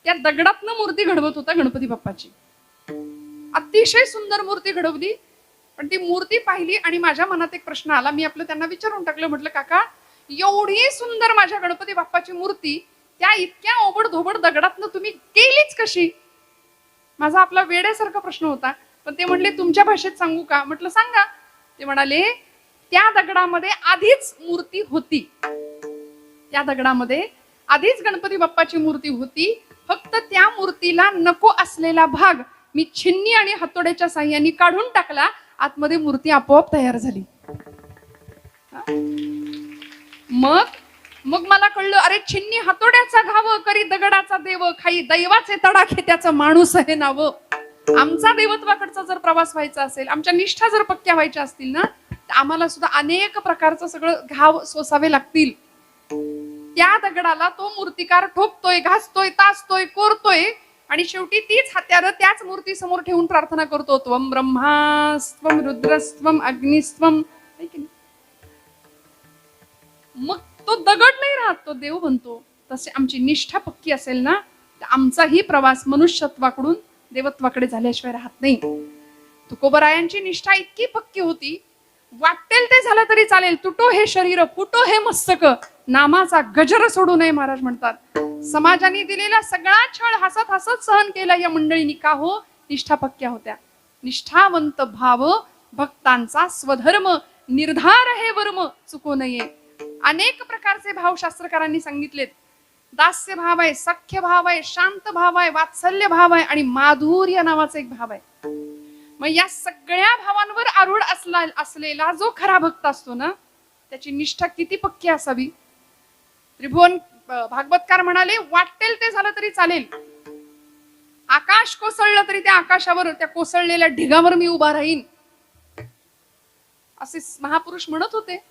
त्या दगडातनं मूर्ती घडवत होता गणपती बाप्पाची अतिशय सुंदर मूर्ती घडवली पण ती मूर्ती पाहिली आणि माझ्या मनात एक प्रश्न आला मी आपलं त्यांना विचारून टाकलं म्हटलं काका एवढी सुंदर माझ्या गणपती बाप्पाची मूर्ती त्या इतक्या ओबड धोबड दगडातनं तुम्ही केलीच कशी माझा आपला वेड्यासारखा प्रश्न होता पण ते म्हणले तुमच्या भाषेत सांगू का म्हटलं सांगा ते म्हणाले त्या दगडामध्ये आधीच मूर्ती होती त्या दगडामध्ये आधीच गणपती बाप्पाची मूर्ती होती फक्त त्या मूर्तीला नको असलेला भाग मी छिन्नी आणि हातोड्याच्या साह्याने काढून टाकला आतमध्ये मूर्ती आपोआप तयार झाली मग मग मला कळलं अरे छिन्नी हातोड्याचा घाव करी दगडाचा देव खाई दैवाचे तडाखे त्याचं माणूस आहे नाव आमचा देवत्वाकडचा जर प्रवास व्हायचा असेल आमच्या निष्ठा जर पक्क्या व्हायच्या असतील ना तर आम्हाला सुद्धा अनेक प्रकारचं सगळं घाव सोसावे लागतील त्या दगडाला तो मूर्तिकार ठोकतोय घासतोय तासतोय कोरतोय आणि शेवटी तीच हत्यारं त्याच मूर्ती समोर ठेवून प्रार्थना करतो त्वम ब्रह्मास्त्वम रुद्रस्त्वम अग्निस्त्वम मग तो दगड नाही राहत तो देव बनतो तसे आमची निष्ठा पक्की असेल ना तर आमचाही प्रवास मनुष्यत्वाकडून देवत्वाकडे झाल्याशिवाय राहत नाही तुकोबरायांची निष्ठा इतकी पक्की होती वाटेल ते झालं तरी चालेल तुटो हे शरीर फुटो हे मस्तक नामाचा गजर सोडू नये महाराज म्हणतात समाजाने दिलेला सगळा छळ हसत हसत सहन केला या मंडळींनी का हो निष्ठा पक्क्या होत्या निष्ठावंत भाव भक्तांचा स्वधर्म निर्धार हे वर्म चुको नये अनेक प्रकारचे भाव शास्त्रकारांनी सांगितलेत दास्य भाव आहे सख्य भाव आहे शांत भाव आहे वात्सल्य भाव आहे आणि माधुर्य नावाचा एक भाव आहे मग या सगळ्या भावांवर आरूढ असलेला जो खरा भक्त असतो ना त्याची निष्ठा किती पक्की असावी त्रिभुवन भागवतकार म्हणाले वाटेल ते झालं तरी चालेल आकाश कोसळलं तरी त्या आकाशावर त्या कोसळलेल्या ढिगावर मी उभा राहीन असे महापुरुष म्हणत होते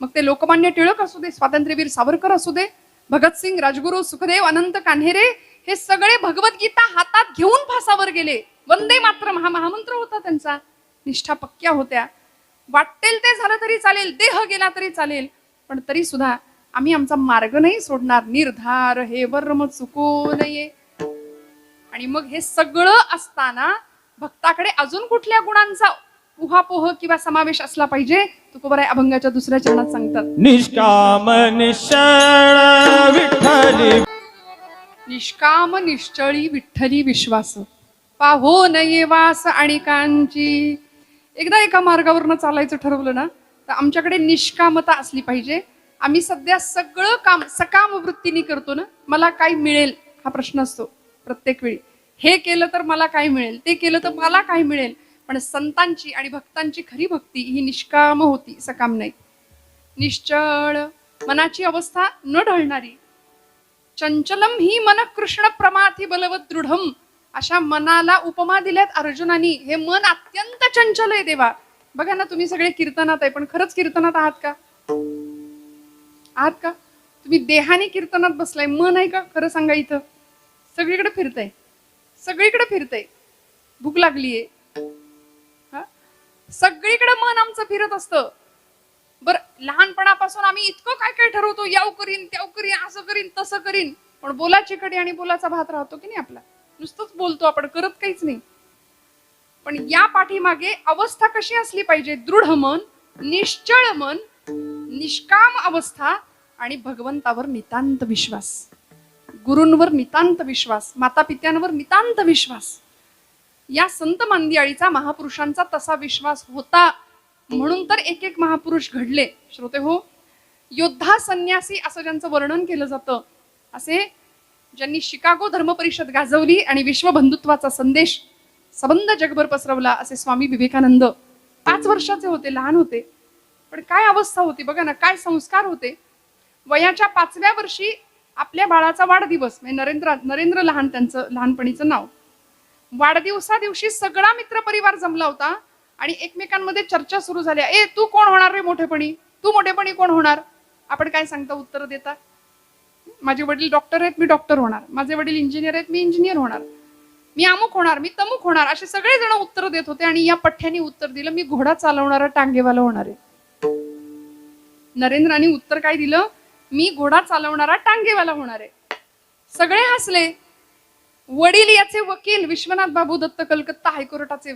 मग ते लोकमान्य टिळक असू दे स्वातंत्र्यवीर सावरकर असू दे भगतसिंग राजगुरू सुखदेव अनंत कान्हेरे हे सगळे भगवद्गीता हातात घेऊन फासावर गेले वंदे मातरम हा महामंत्र होता त्यांचा निष्ठा पक्क्या होत्या वाटेल ते झालं तरी चालेल देह गेला तरी चालेल पण तरी सुद्धा आम्ही आमचा मार्ग नाही सोडणार निर्धार हे वर्म चुको नये आणि मग हे सगळं असताना भक्ताकडे अजून कुठल्या गुणांचा उहापोह किंवा समावेश असला पाहिजे. तुकोबराय अभंगाच्या दुसऱ्या चरणात सांगतात, निष्काम निश्चळ विठ्ठली निष्काम निश्चळी विठ्ठली विश्वास, पाहो नये वास आणि कांची. एकदा एका मार्गावरनं चालायचं ठरवलं ना, तर आमच्याकडे निष्कामता असली पाहिजे. आम्ही सध्या सगळं काम सकाम वृत्तीने करतो ना, मला काय मिळेल हा प्रश्न असतो प्रत्येक वेळी. हे केलं तर मला काय मिळेल, ते केलं तर मला काय मिळेल. पण संतांची आणि भक्तांची खरी भक्ती ही निष्काम होती, सकाम नाही. निश्चळ मनाची अवस्था न ढळणारी, चंचलम ही मन कृष्ण प्रमाथी बलवत दृढम, अशा मनाला उपमा दिल्यात अर्जुनानी. हे मन अत्यंत चंचल आहे देवा. बघा ना, तुम्ही सगळे कीर्तनात आहे, पण खरंच कीर्तनात आहात का? आहात का? तुम्ही देहाने कीर्तनात बसलाय, मन आहे का? खरं सांगा. इथं सगळीकडे फिरतय, सगळीकडे फिरतय. भूक लागलीये, सगळीकडे मन आमचं फिरत असतं. बर, लहानपणापासून आम्ही इतकं काय काय ठरवतो, याव करीन, त्याव करीन, असं करीन, तसं करीन. पण बोलाची कडी आणि बोलाचा भात राहतो की नाही आपला. नुसतंच बोलतो आपण, करत काहीच नाही. पण या पाठीमागे अवस्था कशी असली पाहिजे? दृढ मन, निश्चळ मन, निष्काम अवस्था आणि भगवंतावर नितांत विश्वास, गुरूंवर नितांत विश्वास, माता पित्यांवर नितांत विश्वास. या संत मांदियाळीचा, महापुरुषांचा तसा विश्वास होता. म्हणून तर एक एक महापुरुष घडले. श्रोते हो, योद्धा संन्यासी असं ज्यांचं वर्णन केलं जातं, असे ज्यांनी शिकागो धर्म परिषद गाजवली आणि विश्वबंधुत्वाचा संदेश सबंध जगभर पसरवला, असे स्वामी विवेकानंद. 5 वर्षाचे होते, लहान होते, पण काय अवस्था होती बघा ना, काय संस्कार होते. वयाच्या 5व्या वर्षी आपल्या बाळाचा वाढदिवस, म्हणजे नरेंद्र लहान, त्यांचं लहानपणीचं नाव. वाढदिवसा दिवशी सगळा मित्र परिवार जमला होता आणि एकमेकांमध्ये चर्चा सुरू झाल्या. ए, तू कोण होणार रे मोठेपणी? तू मोठेपणी कोण होणार? आपण काय सांगता, उत्तर देता? माझे वडील डॉक्टर आहेत, मी डॉक्टर होणार. माझे वडील इंजिनियर आहेत, मी इंजिनियर होणार. मी अमुक होणार, मी तमुक होणार. असे सगळे जण उत्तर देत होते. आणि या पठ्ठ्याने उत्तर दिलं, मी घोडा चालवणारा टांगेवाला होणार आहे. नरेंद्राने उत्तर काय दिलं? मी घोडा चालवणारा टांगेवाला होणार आहे. सगळे हसले. वडील याचे वकील विश्वनाथ बाबू दत्त, कलकत्ता हायकोर्टाचे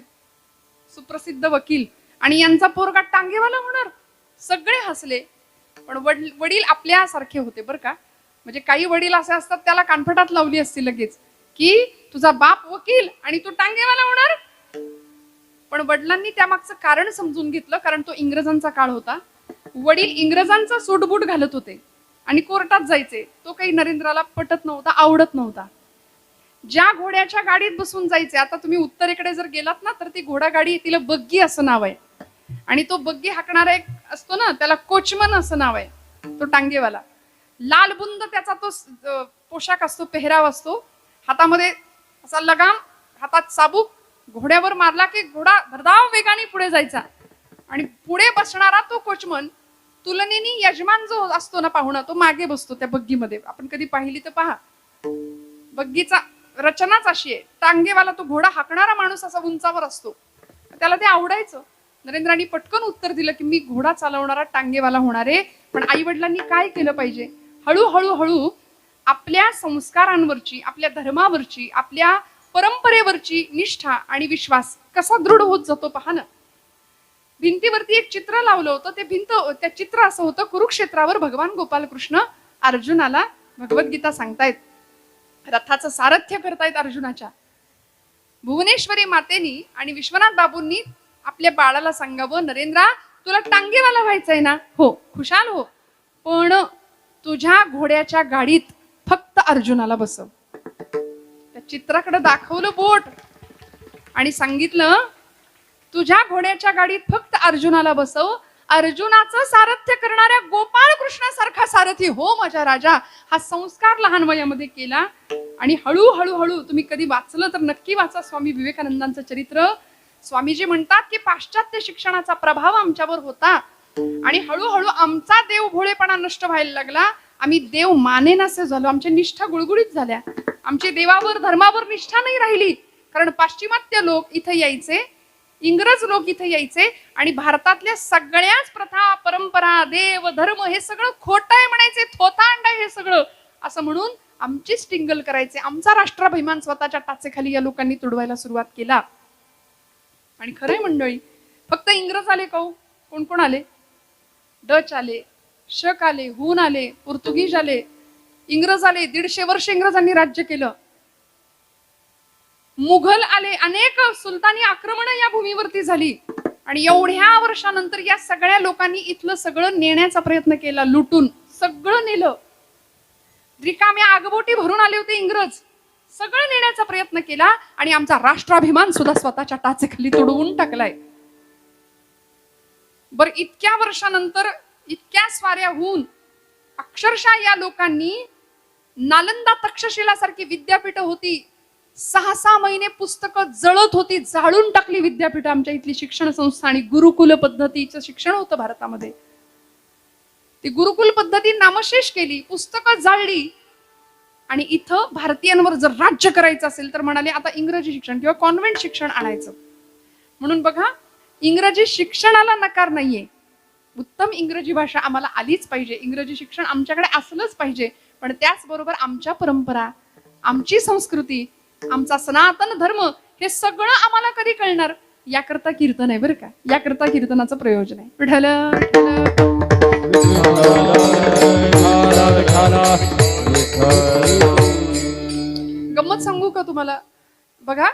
सुप्रसिद्ध वकील, आणि यांचा पोरगा टांगेवाला होणार. सगळे हसले. पण वडील आपल्यासारखे होते बरं का. म्हणजे काही वडील असे असतात, त्याला कानफटात लावली असती लगेच की तुझा बाप वकील आणि तू टांगेवाला होणार. पण वडिलांनी त्यामागचं कारण समजून घेतलं, कारण तो इंग्रजांचा काळ होता. वडील इंग्रजांचा सूटबूट घालत होते आणि कोर्टात जायचे. तो काही नरेंद्राला पटत नव्हता, आवडत नव्हता. ज्या घोड्याच्या गाडीत बसून जायचे, आता तुम्ही उत्तरेकडे जर गेलात ना, तर ती घोडागाडी, तिला बग्गी असं नाव आहे. आणि तो बग्गी हाकणारा एक असतो ना, त्याला कोचमन असं नाव आहे, तो टांगेवाला. लाल बुंद त्याचा तो पोशाख असतो, पेहराव असतो. हातामध्ये असा लगाम, हातात चाबूक, घोड्यावर मारला की घोडा भरधाव वेगाने पुढे जायचा. आणि पुढे बसणारा तो कोचमन, तुलनेने यजमान जो असतो ना पाहुणा, तो मागे बसतो त्या बग्गीमध्ये. आपण कधी पाहिली तर पहा, बग्गीचा रचनाच अशी आहे. टांगेवाला, तो घोडा हाकणारा माणूस असा उंचावर असतो. त्याला ते आवडायचं. नरेंद्रांनी पटकन उत्तर दिलं की मी घोडा चालवणारा टांगेवाला होणार आहे. पण आई वडिलांनी काय केलं पाहिजे? हळूहळू आपल्या संस्कारांवरची, आपल्या धर्मावरची, आपल्या परंपरेवरची निष्ठा आणि विश्वास कसा दृढ होत जातो पहा ना. भिंतीवरती एक चित्र लावलं होतं. त्या चित्र असं होतं, कुरुक्षेत्रावर भगवान गोपालकृष्ण अर्जुनाला भगवद्गीता सांगतायत, रथाचं सारथ्य करतायत अर्जुनाच्या. भुवनेश्वरी मातेनी आणि विश्वनाथ बाबूंनी आपल्या बाळाला सांगावं, नरेंद्रा, तुला टांगेवाला व्हायचंय ना? हो, खुशाल हो, पण तुझ्या घोड्याच्या गाडीत फक्त अर्जुनाला बसव. त्या चित्राकडे दाखवलं बोट आणि सांगितलं, तुझ्या घोड्याच्या गाडीत फक्त अर्जुनाला बसव. अर्जुनाचं सारथ्य करणाऱ्या गोपाळ कृष्णासारखा सारथी हो माझ्या राजा. हा संस्कार लहान वयामध्ये केला. आणि हळूहळू तुम्ही कधी वाचलं तर नक्की वाचा स्वामी विवेकानंदांचं चरित्र. स्वामीजी म्हणतात की पाश्चात्य शिक्षणाचा प्रभाव आमच्यावर होता आणि हळूहळू आमचा देव भोळेपणा नष्ट व्हायला लागला. आम्ही देव मानेनासे झालो. आमच्या निष्ठा गुळगुळीत झाल्या. आमची देवावर, धर्मावर निष्ठा नाही राहिली. कारण पाश्चिमात्य लोक इथे यायचे, इंग्रज लोक इथे यायचे आणि भारतातल्या सगळ्याच प्रथा, परंपरा, देव, धर्म हे सगळं खोटं आहे म्हणायचे, थोतांड आहे हे सगळं असं म्हणून आमची स्टिंगल करायचे. आमचा राष्ट्राभिमान स्वतःच्या टाचेखाली या लोकांनी तुडवायला सुरुवात केला. आणि खरंय मंडळी, फक्त इंग्रज आले का हो? कोण कोण आले? डच आले, शक आले, हून आले, पोर्तुगीज आले, इंग्रज आले. 150 वर्ष इंग्रजांनी राज्य केलं. मुघल आले, अनेक सुलतानी आक्रमण या भूमीवरती झाली. आणि एवढ्या वर्षानंतर या सगळ्या लोकांनी इथलं सगळं नेण्याचा प्रयत्न केला, लुटून सगळं नेलं. रिकाम्या आगबोटी भरून आले होते इंग्रज, सगळं नेण्याचा प्रयत्न केला आणि आमचा राष्ट्राभिमान सुद्धा स्वतःच्या टाचेखाली तुडवून टाकलाय. बर, इतक्या वर्षानंतर इतक्या स्वाऱ्या होऊन अक्षरशः या लोकांनी नालंदा तक्षशिला सारखी विद्यापीठ होती, 6-6 महिने पुस्तकं जळत होती, जाळून टाकली विद्यापीठ आमच्या इथली शिक्षण संस्था. आणि गुरुकुल पद्धतीचं शिक्षण होतं भारतामध्ये. ती गुरुकुल पद्धती नामशेष केली, पुस्तकं जाळली. आणि इथं भारतीयांवर जर राज्य करायचं असेल तर म्हणाले आता इंग्रजी शिक्षण किंवा कॉन्व्हेंट शिक्षण आणायचं. म्हणून बघा, इंग्रजी शिक्षणाला नकार नाहीये. उत्तम इंग्रजी भाषा आम्हाला आलीच पाहिजे, इंग्रजी शिक्षण आमच्याकडे असलंच पाहिजे. पण त्याचबरोबर आमच्या परंपरा, आमची संस्कृती, आमचा सनातन धर्म हे सगळं आम्हाला कधी कळणार? याकरता कीर्तन आहे बरं का, याकरता कीर्तनाचं प्रयोजन आहे. विठ्ठल गंमत सांगू का तुम्हाला? बघा,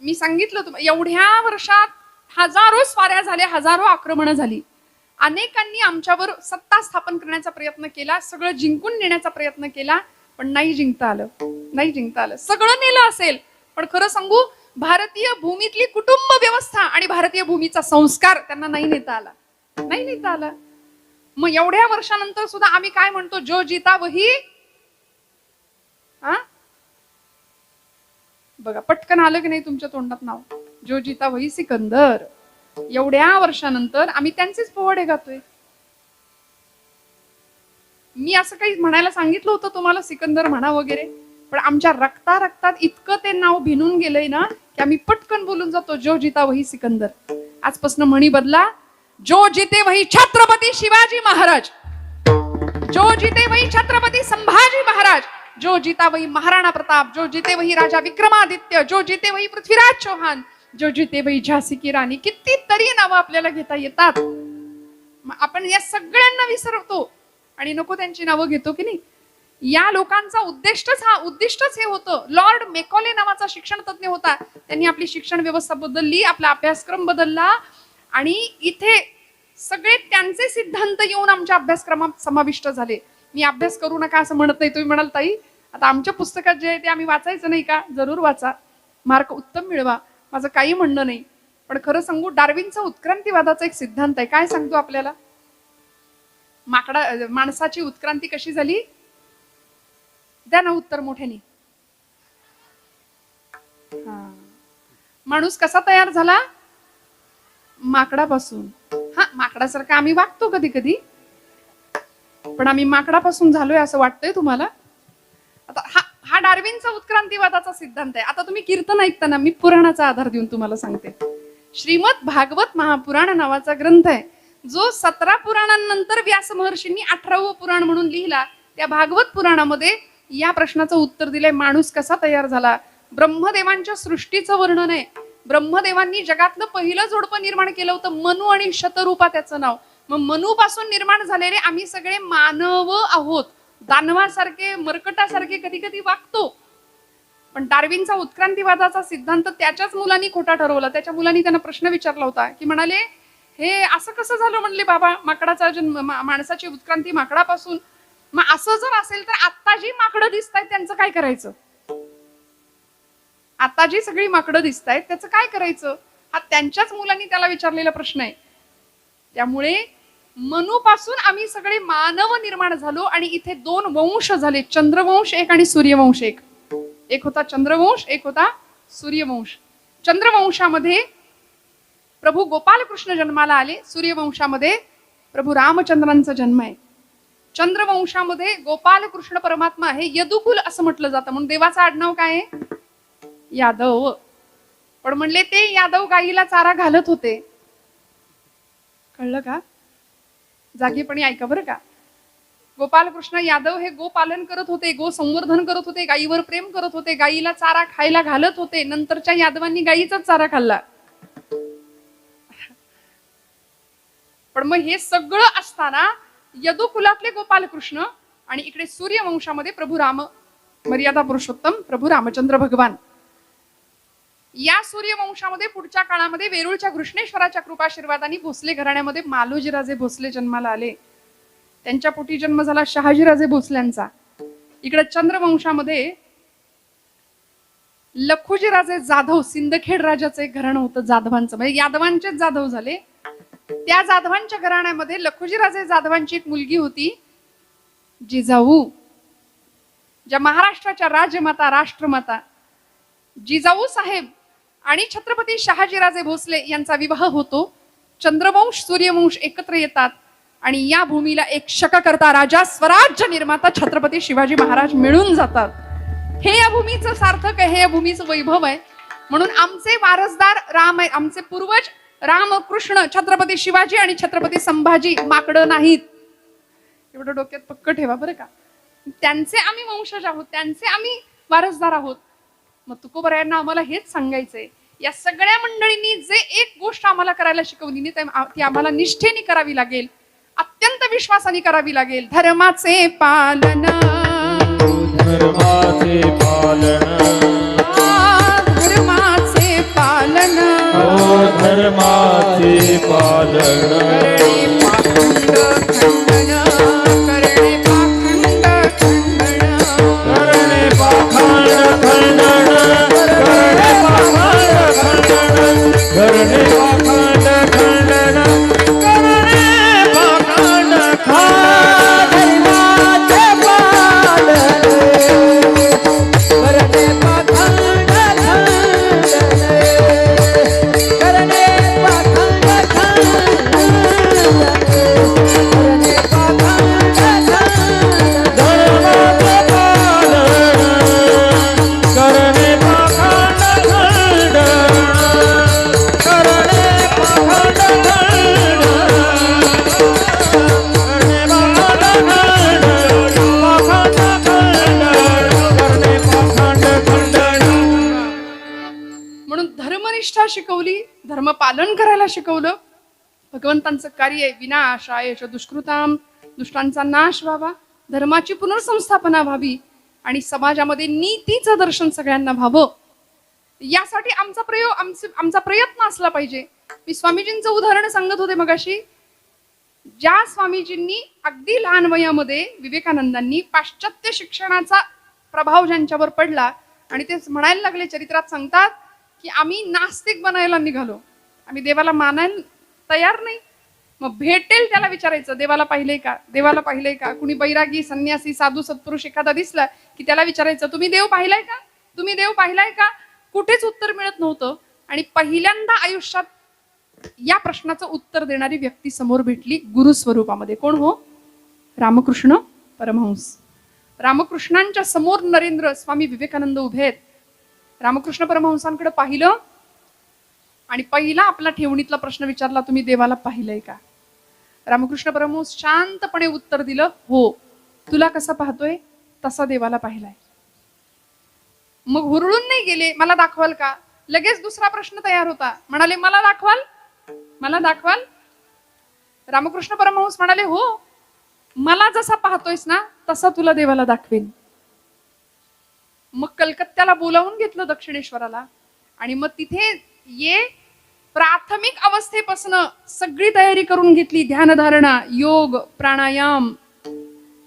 मी सांगितलं तुम्हाला, एवढ्या वर्षात हजारो स्वाऱ्या झाल्या, हजारो आक्रमणं झाली. अनेकांनी आमच्यावर सत्ता स्थापन करण्याचा प्रयत्न केला, सगळं जिंकून नेण्याचा प्रयत्न केला, पण नाही जिंकता आलं, नाही जिंकता आलं. सगळं नेलं असेल, पण खरं सांगू, भारतीय भूमीतली कुटुंब व्यवस्था आणि भारतीय भूमीचा संस्कार त्यांना नाही नेता आला, नाही नेता आला. मग एवढ्या वर्षानंतर सुद्धा आम्ही काय म्हणतो? जो जीता वही. हा, बघा, पटकन आलं की नाही तुमच्या तोंडात नाव? जो जीता वही सिकंदर. एवढ्या वर्षानंतर आम्ही त्यांचेच पोवाडे गातोय. मी असं काही म्हणायला सांगितलं होतं तुम्हाला, सिकंदर म्हणा वगैरे, पण आमच्या रक्तात इतकं ते नाव भिनून गेलंय ना की आम्ही पटकन बोलून जातो, जो जीता वही सिकंदर. आजपासून म्हणी बदला. जो जीते वही छत्रपती शिवाजी महाराज, जो जीते वही छत्रपती संभाजी महाराज, जो जीता वही महाराणा प्रताप, जो जीते वही राजा विक्रमादित्य, जो जीते वही पृथ्वीराज चौहान, जो जीते वही झाशी की राणी. कितीतरी नावं आपल्याला घेता येतात. आपण या सगळ्यांना विसरतो आणि नको त्यांची नावं घेतो की नाही. या लोकांचा उद्दिष्टच हे होतं. लॉर्ड मेकॉले नावाचा शिक्षण तज्ञ होता, त्यांनी आपली शिक्षण व्यवस्था बदलली, आपला अभ्यासक्रम बदलला आणि इथे सगळे त्यांचे सिद्धांत येऊन आमच्या अभ्यासक्रमात समाविष्ट झाले. मी अभ्यास करू नका असं म्हणत नाही. तुम्ही म्हणाल ताई आता आमच्या पुस्तकात जे आहे ते आम्ही वाचायचं नाही का? जरूर वाचा, मार्क उत्तम मिळवा, माझं काही म्हणणं नाही. पण खरं सांगू, डार्विनचा उत्क्रांतीवादाचा एक सिद्धांत आहे. काय सांगतो आपल्याला? माणसाची उत्क्रांती कशी झाली? द्या ना उत्तर मोठ्याने. माणूस कसा तयार झाला? माकडापासून. हा, माकडासारखं आम्ही वागतो कधी कधी, पण आम्ही माकडापासून झालोय असं वाटतंय तुम्हाला? आता हा डार्विनचा उत्क्रांतीवादाचा सिद्धांत आहे. आता तुम्ही कीर्तन ऐकताना मी पुराणाचा आधार देऊन तुम्हाला सांगते. श्रीमद भागवत महापुराण नावाचा ग्रंथ आहे, जो 17 पुराणांनंतर व्यास महर्षींनी 18वं पुराण म्हणून लिहिला. त्या भागवत पुराणामध्ये या प्रश्नाचं उत्तर दिलंय, माणूस कसा तयार झाला. ब्रह्मदेवांच्या सृष्टीचं वर्णन आहे. ब्रह्मदेवांनी जगातलं पहिलं जोडपं निर्माण केलं होतं, मनू आणि शतरूपा त्याचं नाव. मग मनू पासून निर्माण झालेले आम्ही सगळे मानव आहोत. दानवासारखे, मरकटासारखे कधी कधी वागतो. पण डार्विनचा उत्क्रांतीवादाचा सिद्धांत त्याच्याच मुलांनी खोटा ठरवला. त्याच्या मुलांनी त्यांना प्रश्न विचारला होता की म्हणाले, हे असं कसं झालं? म्हणले, बाबा, माकडाचा जन्म, माणसाची उत्क्रांती माकडापासून. मग असं जर असेल तर आता जी माकडं दिसतायत त्यांचं काय करायचं? आता जी सगळी माकडं दिसतायत त्याचं काय करायचं? हा त्यांच्याच मुलांनी त्याला विचारलेला प्रश्न आहे. त्यामुळे मनूपासून आम्ही सगळे मानव निर्माण झालो आणि इथे 2 वंश झाले, चंद्रवंश एक आणि सूर्यवंश एक. एक होता चंद्रवंश, एक होता सूर्यवंश. चंद्रवंशामध्ये प्रभू गोपाल कृष्ण जन्माला आले, सूर्यवंशामध्ये प्रभू रामचंद्रांचा जन्म आहे. चंद्रवंशामध्ये गोपाल कृष्ण परमात्मा आहे, यदुकुल असं म्हटलं जातं. म्हणून देवाचं आडनाव काय आहे? यादव. पण म्हणले ते यादव गाईला चारा घालत होते. कळलं का? जागेपणी ऐका बरं का. गोपालकृष्ण यादव हे गोपालन करत होते, गो संवर्धन करत होते, गायीवर प्रेम करत होते, गायीला चारा खायला घालत होते. नंतरच्या यादवांनी गायीचाच चारा खाल्ला. पण मग हे सगळं असताना यदू कुलातले गोपालकृष्ण आणि इकडे सूर्यवंशामध्ये प्रभू राम, मर्यादा पुरुषोत्तम प्रभू रामचंद्र भगवान, या सूर्यवंशामध्ये पुढच्या काळामध्ये वेरूळच्या कृष्णेश्वराच्या कृपाशीर्वादाने भोसले घराण्यामध्ये मालोजीराजे भोसले जन्माला आले. त्यांच्या पोटी जन्म झाला शहाजीराजे भोसल्यांचा. इकडे चंद्रवंशामध्ये लखुजीराजे जाधव, सिंदखेड राजाचं एक घराणं होतं जाधवांचं, म्हणजे यादवांचेच जाधव झाले. त्या जाधवांच्या घराण्यामध्ये लखुजीराजे जाधवांची एक मुलगी होती जिजाऊ, ज्या महाराष्ट्राच्या राजमाता, राष्ट्रमाता जिजाऊ साहेब आणि छत्रपती शहाजीराजे भोसले यांचा विवाह होतो. चंद्रवंश सूर्यवंश एकत्र येतात आणि या भूमीला एक शककर्ता राजा, स्वराज्य निर्माता छत्रपती शिवाजी महाराज मिळून जातात. हे या भूमीचं सार्थक आहे, हे या भूमीचं वैभव आहे. म्हणून आमचे वारसदार राम आहे, आमचे पूर्वज राम, कृष्ण, छत्रपती शिवाजी आणि छत्रपती संभाजी माकडं नाहीत. एवढं डोक्यात पक्क ठेवा बरं का. त्यांचे आम्ही वंशज आहोत, त्यांचे आम्ही वारसदार आहोत. मग तुकोबरायांना आम्हाला हेच सांगायचंय, या सगळ्या मंडळींनी जे एक गोष्ट आम्हाला करायला शिकवली ती आम्हाला निष्ठेने करावी लागेल, अत्यंत विश्वासाने करावी लागेल. धर्माचे पालन, धर्माचे पालन, धर्माचे पालन, धर्माचे पालन, करणे पाखंड खंडन, करणे पाखंड खंडन, करणे पाखंड खंडन, करणे पाखंड खंडन, करणे पाखंड खंडन, धर्माचे पालन, करणे पाखंड खंडन, करणे पाखंड धर्मनिष्ठा शिकवली, धर्म पालन करायला शिकवलं. भगवंतांचं कार्य आहे, विनाशाय च दुष्कृताम, दुष्टांचा नाश व्हावा, धर्माची पुनर्संस्थापना व्हावी आणि समाजामध्ये नीतीचं दर्शन सगळ्यांना व्हावं. यासाठी आमचा प्रयत्न असला पाहिजे. मी स्वामीजींचं उदाहरण सांगत होते मगाशी. ज्या स्वामीजींनी अगदी लहान वयामध्ये विवेकानंदांनी पाश्चात्य शिक्षणाचा प्रभाव ज्यांच्यावर पडला आणि ते म्हणायला लागले, चरित्रात सांगतात की आम्ही नास्तिक बनायला निघालो, आम्ही देवाला मानायला तयार नाही. मग भेटेल त्याला विचारायचं, देवाला पाहिलंय का, देवाला पाहिलंय का. कुणी बैरागी, संन्यासी, साधू, सत्पुरुष एखादा दिसला की त्याला विचारायचं, तुम्ही देव पाहिलाय का, तुम्ही देव पाहिलाय का. कुठेच उत्तर मिळत नव्हतं. आणि पहिल्यांदा आयुष्यात या प्रश्नाचं उत्तर देणारी व्यक्ती समोर भेटली गुरु स्वरूपामध्ये. कोण हो? रामकृष्ण परमहंस. रामकृष्णांच्या समोर नरेंद्र स्वामी विवेकानंद उभे आहेत. रामकृष्ण परमहंसांकडे पाहिलं आणि पहिला आपला ठेवणीतला प्रश्न विचारला, तुम्ही देवाला पाहिलंय का. रामकृष्ण परमहंस शांतपणे उत्तर दिलं, हो. तुला कसं पाहतोय तसा देवाला पाहिलाय. मग हुरळून नाही गेले, मला दाखवाल का. लगेच दुसरा प्रश्न तयार होता. म्हणाले, मला दाखवाल, मला दाखवाल. रामकृष्ण परमहंस म्हणाले, हो, मला जसा पाहतोयस ना तसा तुला देवाला दाखवेन. मग कलकत्त्याला बोलावून घेतलं दक्षिणेश्वराला आणि मग तिथे प्राथमिक अवस्थेपासून सगळी तयारी करून घेतली. ध्यानधारणा, योग, प्राणायाम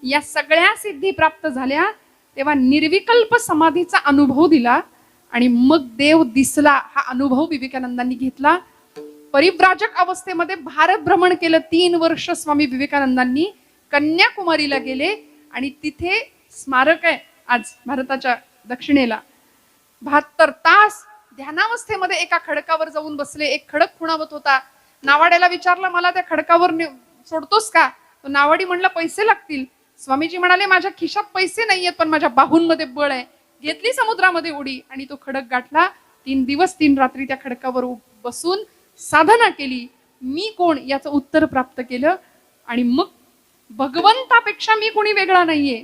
या सगळ्या सिद्धी प्राप्त झाल्या. तेव्हा निर्विकल्प समाधीचा अनुभव दिला आणि मग देव दिसला. हा अनुभव विवेकानंदांनी घेतला. परिव्राजक अवस्थेमध्ये भारत भ्रमण केलं. 3 वर्ष स्वामी विवेकानंदांनी कन्याकुमारीला गेले आणि तिथे स्मारक आहे आज भारताच्या दक्षिणेला. 72 तास ध्यानावस्थेमध्ये एका खडकावर जाऊन बसले. एक खडक खुणावत होता. नावाड्याला विचारलं, मला त्या खडकावर सोडतोस का. तो नावाडी म्हणला, पैसे लागतील. स्वामीजी म्हणाले, माझ्या खिशात पैसे नाहीयेत पण माझ्या बाहूंमध्ये बळ आहे. घेतली समुद्रामध्ये उडी आणि तो खडक गाठला. 3 दिवस 3 रात्री त्या खडकावर बसून साधना केली. मी कोण याचं उत्तर प्राप्त केलं आणि मग भगवंतापेक्षा मी कोणी वेगळा नाहीये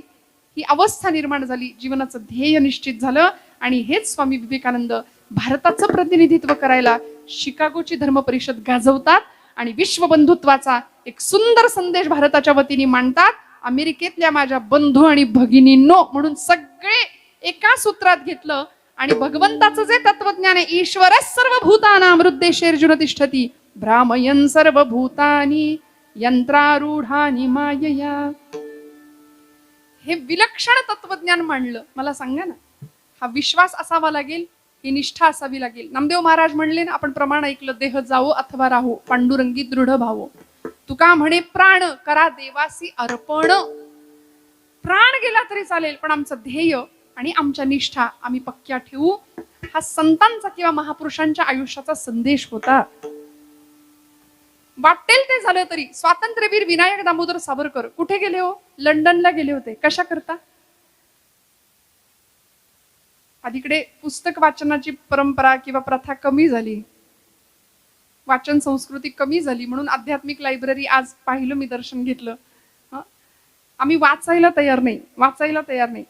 ही अवस्था निर्माण झाली. जीवनाचं ध्येय निश्चित झालं आणि हेच स्वामी विवेकानंद भारताचं प्रतिनिधित्व करायला शिकागोची धर्म परिषद गाजवतात आणि विश्व बंधुत्वाचा एक सुंदर संदेश भारताच्या वतीने मांडतात. अमेरिकेतल्या माझ्या बंधू आणि भगिनींनो म्हणून सगळे एका सूत्रात घेतलं आणि भगवंताचं जे तत्वज्ञान आहे, ईश्वर सर्वभूतानां हृद्देशेर्जुन तिष्ठती भ्रामयन् सर्वभूतानि यंत्रारूढानि मायया, हे विलक्षण तत्वज्ञान मांडलं. मला सांगा ना, हा विश्वास असावा लागेल, ही निष्ठा असावी लागेल. नामदेव महाराज म्हणले ना, आपण प्रमाण ऐकलं, देह जावो अथवा राहो पांडुरंगी दृढ भावो. तुका म्हणे प्राण करा देवासी अर्पण. प्राण गेला तरी चालेल, पण आमचं ध्येय आणि आमच्या निष्ठा आम्ही पक्क्या ठेवू. हा संतांचा किंवा महापुरुषांच्या आयुष्याचा संदेश होता. वाटेल ते झालं तरी स्वातंत्र्यवीर विनायक दामोदर सावरकर कुठे गेले हो? लंडनला गेले होते. कशा करता? अलीकडे पुस्तक वाचनाची परंपरा किंवा प्रथा कमी झाली, वाचन संस्कृती कमी झाली, म्हणून आध्यात्मिक लायब्ररी आज पाहिलं मी, दर्शन घेतलं. आम्ही वाचायला तयार नाही.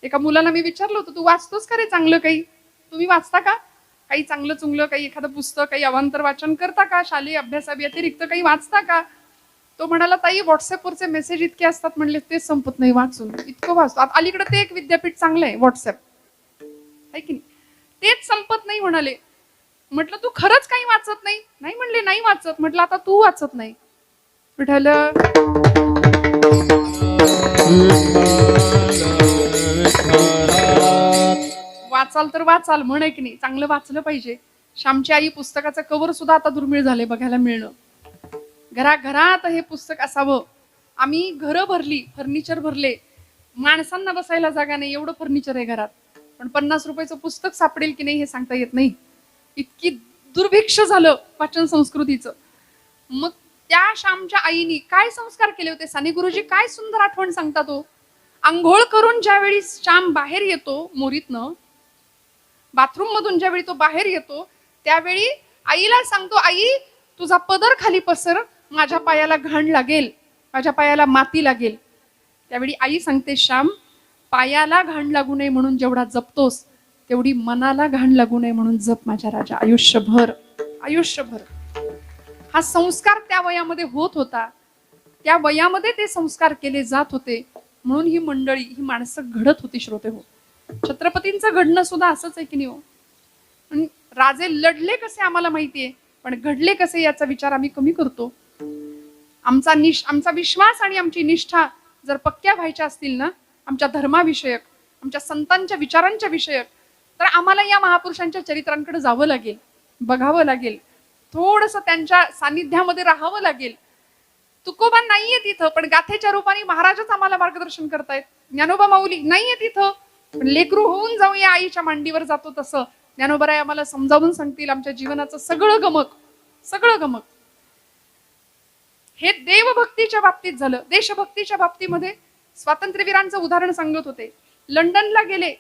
एका मुलाला मी विचारलं होतं, तू वाचतोस का रे चांगलं काही? तुम्ही वाचता का काही चांगलं चुंगलं, काही एखादं पुस्तक, काही अवांतर वाचन करता का? शालेय अभ्यासाव्यतिरिक्त काही वाचता का? तो म्हणाला, ताई व्हॉट्सअपवरचे मेसेज इतके असतात, म्हणले तेच संपत नाही वाचून, इतकं वाचतो. आता अलीकडे ते एक विद्यापीठ चांगलं आहे व्हॉट्सअप, आहे की नाही? तेच संपत नाही म्हणाले. म्हटलं तू खरंच काही वाचत नाही? नाही म्हणले, नाही वाचत. म्हटलं आता तू वाचत नाही. विठ्ठल वाचाल तर वाचाल, म्हण आहे की नाही, चांगलं वाचलं पाहिजे. श्यामची आई पुस्तकाचं कव्हर सुद्धा आता दुर्मिळ झाले बघायला मिळणं. घराघरात हे पुस्तक असावं. आम्ही घरं भरली, फर्निचर भरले, माणसांना बसायला जागा नाही, एवढं फर्निचर आहे घरात, पण 50 रुपयाचं पुस्तक सापडेल की नाही हे सांगता येत नाही. इतकी दुर्भिक्ष झालं वाचन संस्कृतीचं. मग त्या श्यामच्या आईनी काय संस्कार केले होते? साने गुरुजी काय सुंदर आठवण सांगतात. तो आंघोळ करून ज्यावेळी श्याम बाहेर येतो मोरीतनं, बाथरूम मधून ज्यावेळी तो बाहेर येतो, त्यावेळी आईला सांगतो, आई तुझा पदर खाली पसर, माझ्या पायाला घाण लागेल, माझ्या पायाला माती लागेल. त्यावेळी आई सांगते, श्याम पायाला घाण लागू नये म्हणून जेवढा जपतोस, तेवढी मनाला घाण लागू नये म्हणून जप माझ्या राजा, आयुष्यभर. हा संस्कार त्या वयामध्ये होत होता, त्या वयामध्ये ते संस्कार केले जात होते, म्हणून ही मंडळी, ही माणसं घडत होती. श्रोते हो, छत्रपतींचं घडणं सुद्धा असंच आहे की नाही? राजे लढले कसे आम्हाला माहितीये, पण घडले कसे याचा विचार आम्ही कमी करतो. आमचा विश्वास आणि आमची निष्ठा जर पक्क्या व्हायच्या असतील ना, आमच्या धर्माविषयक, आमच्या संतांच्या विचारांच्या विषयक, तर आम्हाला या महापुरुषांच्या चरित्रांकडे जावं लागेल, बघावं लागेल, थोडस त्यांच्या सानिध्यामध्ये राहावं लागेल. तुकोबा नाहीये तिथं, पण गाथेच्या रूपाने महाराजच आम्हाला मार्गदर्शन करतायत. ज्ञानोबा माऊली नाहीये तिथं, पण लेकरू होऊन जाऊया आईच्या मांडीवर जातो तसं ज्ञानोबराय आम्हाला समजावून सांगतील आमच्या जीवनाचं सगळं गमक. हे देवभक्तीच्या बाबतीत झालं. देशभक्तीच्या बाबतीमध्ये स्वातंत्र्यवीरांचं उदाहरण सांगत होते. लंडनला गेले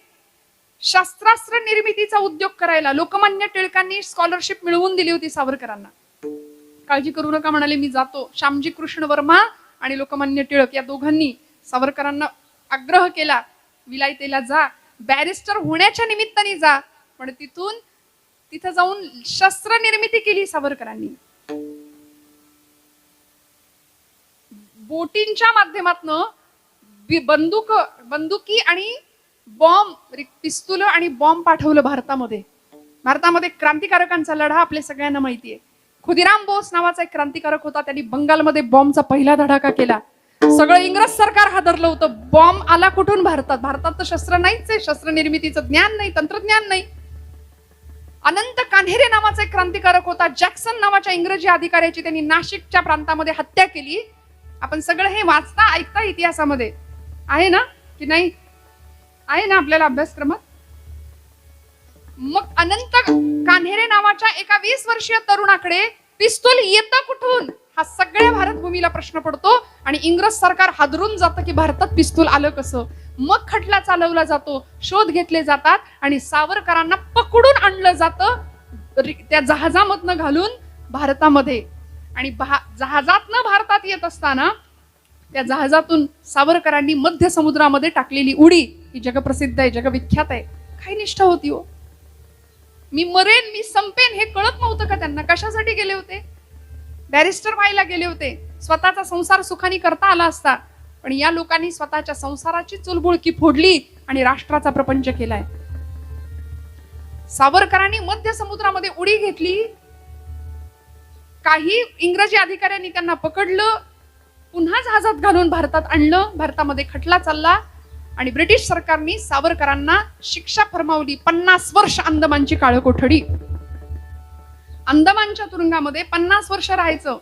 शास्त्रास्त्र निर्मितीचा उद्योग करायला. लोकमान्य टिळकांनी स्कॉलरशिप मिळवून दिली होती सावरकरांना. काळजी करू नका म्हणाले, मी जातो. श्यामजी कृष्ण वर्मा आणि लोकमान्य टिळक या दोघांनी सावरकरांना आग्रह केला, विलायतेला जा, बॅरिस्टर होण्याच्या निमित्ताने जा. पण तिथं जाऊन शस्त्र निर्मिती केली सावरकरांनी. बोटींच्या माध्यमातून बंदुकी आणि बॉम्ब, पिस्तूल आणि बॉम्ब पाठवलं भारतामध्ये क्रांतिकारकांचा लढा आपल्या सगळ्यांना माहितीये. खुदिराम बोस नावाचा एक क्रांतिकारक होता, त्यांनी बंगालमध्ये बॉम्बचा पहिला धडाका केला. सगळं इंग्रज सरकार हादरलं होतं. बॉम्ब आला कुठून? भारतात तर शस्त्र नाहीच आहे, शस्त्र निर्मितीचं ज्ञान नाही, तंत्रज्ञान नाही. अनंत कान्हेरे नावाचा एक क्रांतिकारक होता, जॅक्सन नावाच्या इंग्रजी अधिकाऱ्याची त्यांनी नाशिकच्या प्रांतामध्ये हत्या केली. आपण सगळं हे वाचता ऐकता इतिहासामध्ये आहे ना की नाही? आहे ना आपल्याला अभ्यासक्रमात. मग अनंत कान्हेरे नावाच्या एका 20 वर्षीय तरुणाकडे पिस्तूल येतं कुठून, हा सगळ्या भारत भूमीला प्रश्न पडतो. आणि इंग्रज सरकार हादरून जातं की भारतात पिस्तूल आलं कसं. मग खटला चालवला जातो, शोध घेतले जातात आणि सावरकरांना पकडून आणलं जातं त्या जहाजामधनं घालून भारतामध्ये. आणि जहाजातनं भारतात येत असताना त्या जहाजातून सावरकरांनी मध्य समुद्रामध्ये टाकलेली उडी ही जगप्रसिद्ध आहे, जगविख्यात आहे. काय निष्ठा होती हो. मी मरेन, मी संपेन हे कळत नव्हतं का त्यांना? कशासाठी गेले होते? बॅरिस्टर व्हायला गेले होते, स्वतःचा संसार सुखाने करता आला असता, पण या लोकांनी स्वतःच्या संसाराची चुलबुळकी फोडली आणि राष्ट्राचा प्रपंच केलाय. सावरकरांनी मध्य समुद्रामध्ये उडी घेतली. काही इंग्रजी अधिकाऱ्यांनी त्यांना पकडलं, पुन्हा जहाजात घालून भारतात आणलं. भारतामध्ये खटला चालला आणि ब्रिटिश सरकारने सावरकरांना शिक्षा फरमावली, 50 वर्ष अंदमानची काळ कोठडी. अंदमानच्या तुरुंगामध्ये 50 वर्ष राहायचं.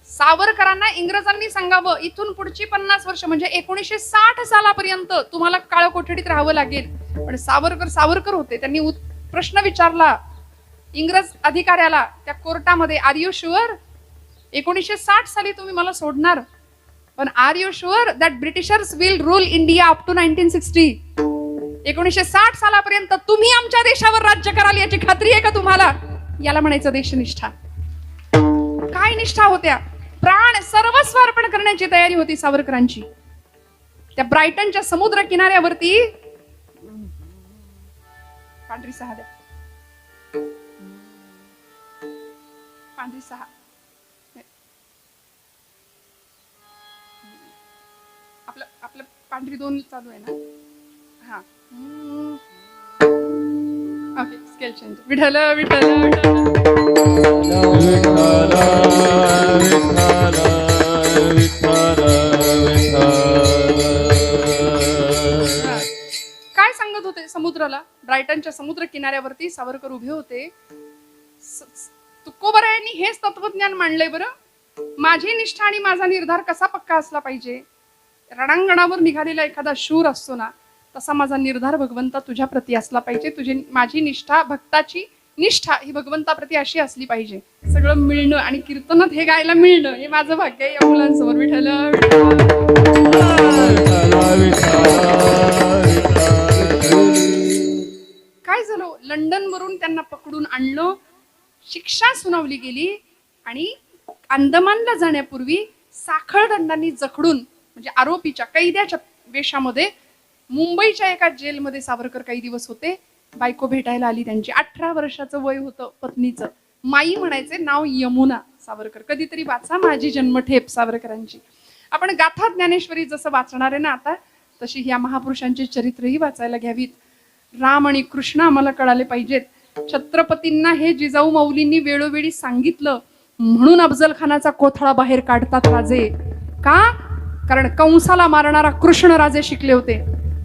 सावरकरांना इंग्रजांनी सांगावं, इथून पुढची 50 वर्ष म्हणजे 1960 सालापर्यंत तुम्हाला काळ कोठडीत राहावं लागेल. पण सावरकर होते. त्यांनी प्रश्न विचारला इंग्रज अधिकाऱ्याला त्या कोर्टामध्ये, आर यू शुअर 1960 साली तुम्ही मला सोडणार, पण are you sure that Britishers will rule India up to 1960? 1960 सालापर्यंत तुम्ही आमच्या देशावर राज्य कराल याची खात्री आहे का तुम्हाला? याला म्हणायचं देशनिष्ठा. काय निष्ठा होत्या, प्राण सर्वस्व अर्पण करण्याची तयारी होती सावरकरांची. त्या ब्रायटनच्या समुद्र किनाऱ्यावरती पांढरी सहा द्या, पांढरी सहा. आपलं पांढरी 2 चालू आहे ना? हा, okay. Scale change. Vitthal Vitthal काय सांगत होते समुद्राला? ब्रायटनच्या समुद्र किनाऱ्यावरती सावरकर उभे होते. तुकोबरायांनी हेच तत्वज्ञान मांडलंय. बरं, माझी निष्ठा आणि माझा निर्धार कसा पक्का असला पाहिजे? रणांगणावर निघालेला एखादा शूर असतो ना, तसा माझा निर्धार भगवंता तुझ्या प्रती असला पाहिजे. माझी निष्ठा, भक्ताची निष्ठा ही भगवंताप्रती अशी असली पाहिजे. सगळं मिळणं आणि कीर्तनात हे गायला मिळणं हे माझं भाग्य आहे. या मुलांसमोर विठ्ठल. काय झालं, लंडन वरून त्यांना पकडून आणलं, शिक्षा सुनावली गेली आणि अंदमानला जाण्यापूर्वी साखळ दंडांनी जखडून, म्हणजे आरोपीच्या, कैद्याच्या वेशामध्ये मुंबईच्या एका जेलमध्ये सावरकर काही दिवस होते. बायको भेटायला आली. त्यांची 18 वर्षाचं वय होतं. पत्नीचं माई म्हणायचे, नाव यमुना. सावरकर कधीतरी वाचा माझी जन्मठेप सावरकरांची. आपण गाथा ज्ञानेश्वरी जसं वाचणार आहे ना आता, तशी ह्या महापुरुषांची चरित्रही वाचायला घ्यावीत. राम आणि कृष्ण आम्हाला कळाले पाहिजेत. छत्रपतींना हे जिजाऊ माऊलींनी वेळोवेळी सांगितलं, म्हणून अफजल खानाचा कोथळा बाहेर काढतात राजे. का? कारण कंसाला मारणारा कृष्ण राजे शिकले होते,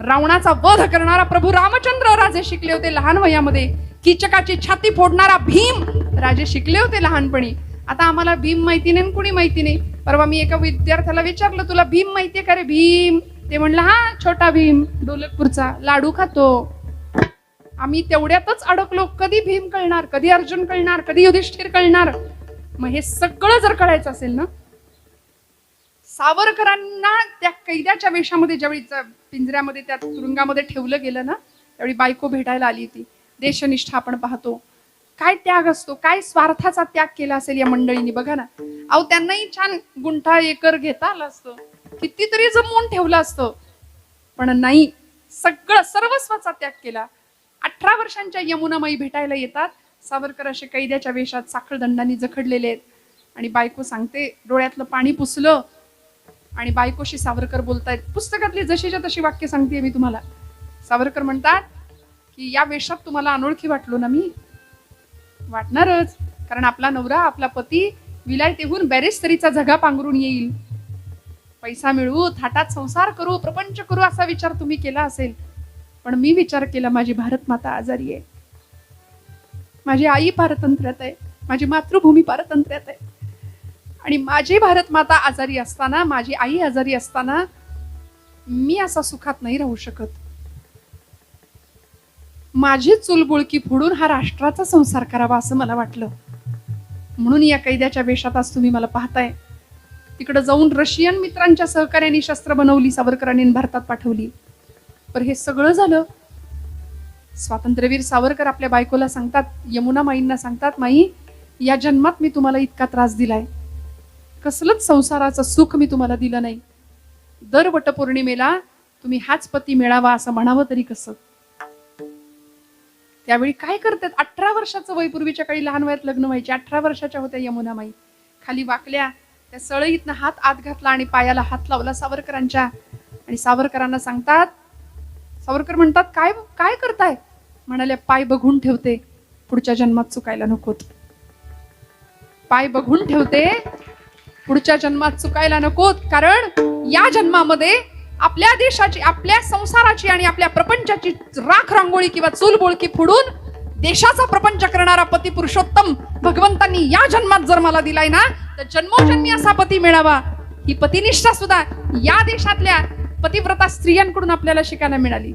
रावणाचा वध करणारा प्रभू रामचंद्र राजे शिकले होते लहान वयामध्ये, कीचकाची छाती फोडणारा भीम राजे शिकले होते लहानपणी. आता आम्हाला भीम माहिती नाही, कुणी माहिती नाही. परवा मी एका विद्यार्थ्याला विचारलं, तुला भीम माहितीये का रे? भीम. ते म्हणलं, हा छोटा भीम, डोलकपूरचा, लाडू खातो. आम्ही तेवढ्यातच अडकलो. कधी भीम कळणार, कधी अर्जुन कळणार, कधी युधिष्ठिर कळणार? मग हे सगळं जर कळायचं असेल ना, सावरकरांना त्या कैद्याच्या वेशामध्ये ज्यावेळी पिंजऱ्यामध्ये, त्या तुरुंगामध्ये ठेवलं गेलं ना, त्यावेळी बायको भेटायला आली होती. देशनिष्ठा आपण पाहतो, काय त्याग असतो, काय स्वार्थाचा त्याग केला असेल या मंडळींनी. बघा ना, अहो त्यांनाही छान गुंठा एकर घेता आलं असतं, कितीतरी जमवून ठेवलं असतं, पण नाही, सगळं सर्वस्वाचा त्याग केला. 18 वर्षांच्या यमुनामाई भेटायला येतात. सावरकर असे कैद्याच्या वेशात साखळदंडांनी जखडलेले आहेत आणि बायको सांगते, डोळ्यातलं पाणी पुसलं आणि बायकोशी सावरकर बोलतायत. पुस्तकातली जशीच्या तशी वाक्य सांगते मी तुम्हाला. सावरकर म्हणतात की या वेशात तुम्हाला अनोळखी वाटलो ना मी? वाटणारच, कारण आपला नवरा, आपला पती विलायतेहून बॅरिस्टरीचा झगा पांघरून येईल, पैसा मिळवू, थाटात संसार करू, प्रपंच करू असा विचार तुम्ही केला असेल. पण मी विचार केला, माझी भारत माता आजारी आहे, माझी आई पारतंत्र्यात आहे, माझी मातृभूमी पारतंत्र्यात आहे, आणि माझी भारत माता आजारी असताना, माझी आई आजारी असताना मी असा सुखात नाही राहू शकत. माझी चुलबुळकी फोडून हा राष्ट्राचा संसार करावा असं मला वाटलं. म्हणून या कैद्याच्या वेशात आज तुम्ही मला पाहताय. तिकडे जाऊन रशियन मित्रांच्या सहकार्याने शस्त्र बनवली, सावरकरांनी भारतात पाठवली. पण हे सगळं झालं. स्वातंत्र्यवीर सावरकर आपल्या बायकोला सांगतात, यमुना माईंना सांगतात, माई, या जन्मात मी तुम्हाला इतका त्रास दिलाय, कसलंच संसाराचं सुख मी तुम्हाला दिलं नाही. दर वटपौर्णिमेला तुम्ही हाच पती मिळावा असं म्हणावं तरी कसं? त्यावेळी काय करतात? 18 वर्षाचं वय, पूर्वीच्या काळी लहान वयात लग्न व्हायचे. 18 वर्षाच्या होत्या यमुनामाई. खाली वाकल्या, त्या सळईतनं हात आत घातला आणि पायाला हात लावला सावरकरांच्या. आणि सावरकरांना सांगतात, सावरकर म्हणतात, काय काय करताय? म्हणाल्या, पाय बघून ठेवते, पुढच्या जन्मात चुकायला नकोत. पाय बघून ठेवते, पुढच्या जन्मात चुकायला नकोत. कारण या जन्मामध्ये आपल्या देशाची, आपल्या संसाराची आणि आपल्या प्रपंचाची राख रांगोळी किंवा चूलबोळकी फोडून देशाचा प्रपंच करणारा पती पुरुषोत्तम भगवंतांनी या जन्मात जर मला दिलाय ना, तर जन्मोजन्मी असा पती मिळावा. ही पतिनिष्ठा सुद्धा या देशातल्या पतिव्रता स्त्रियांकडून आपल्याला शिकायला मिळाली.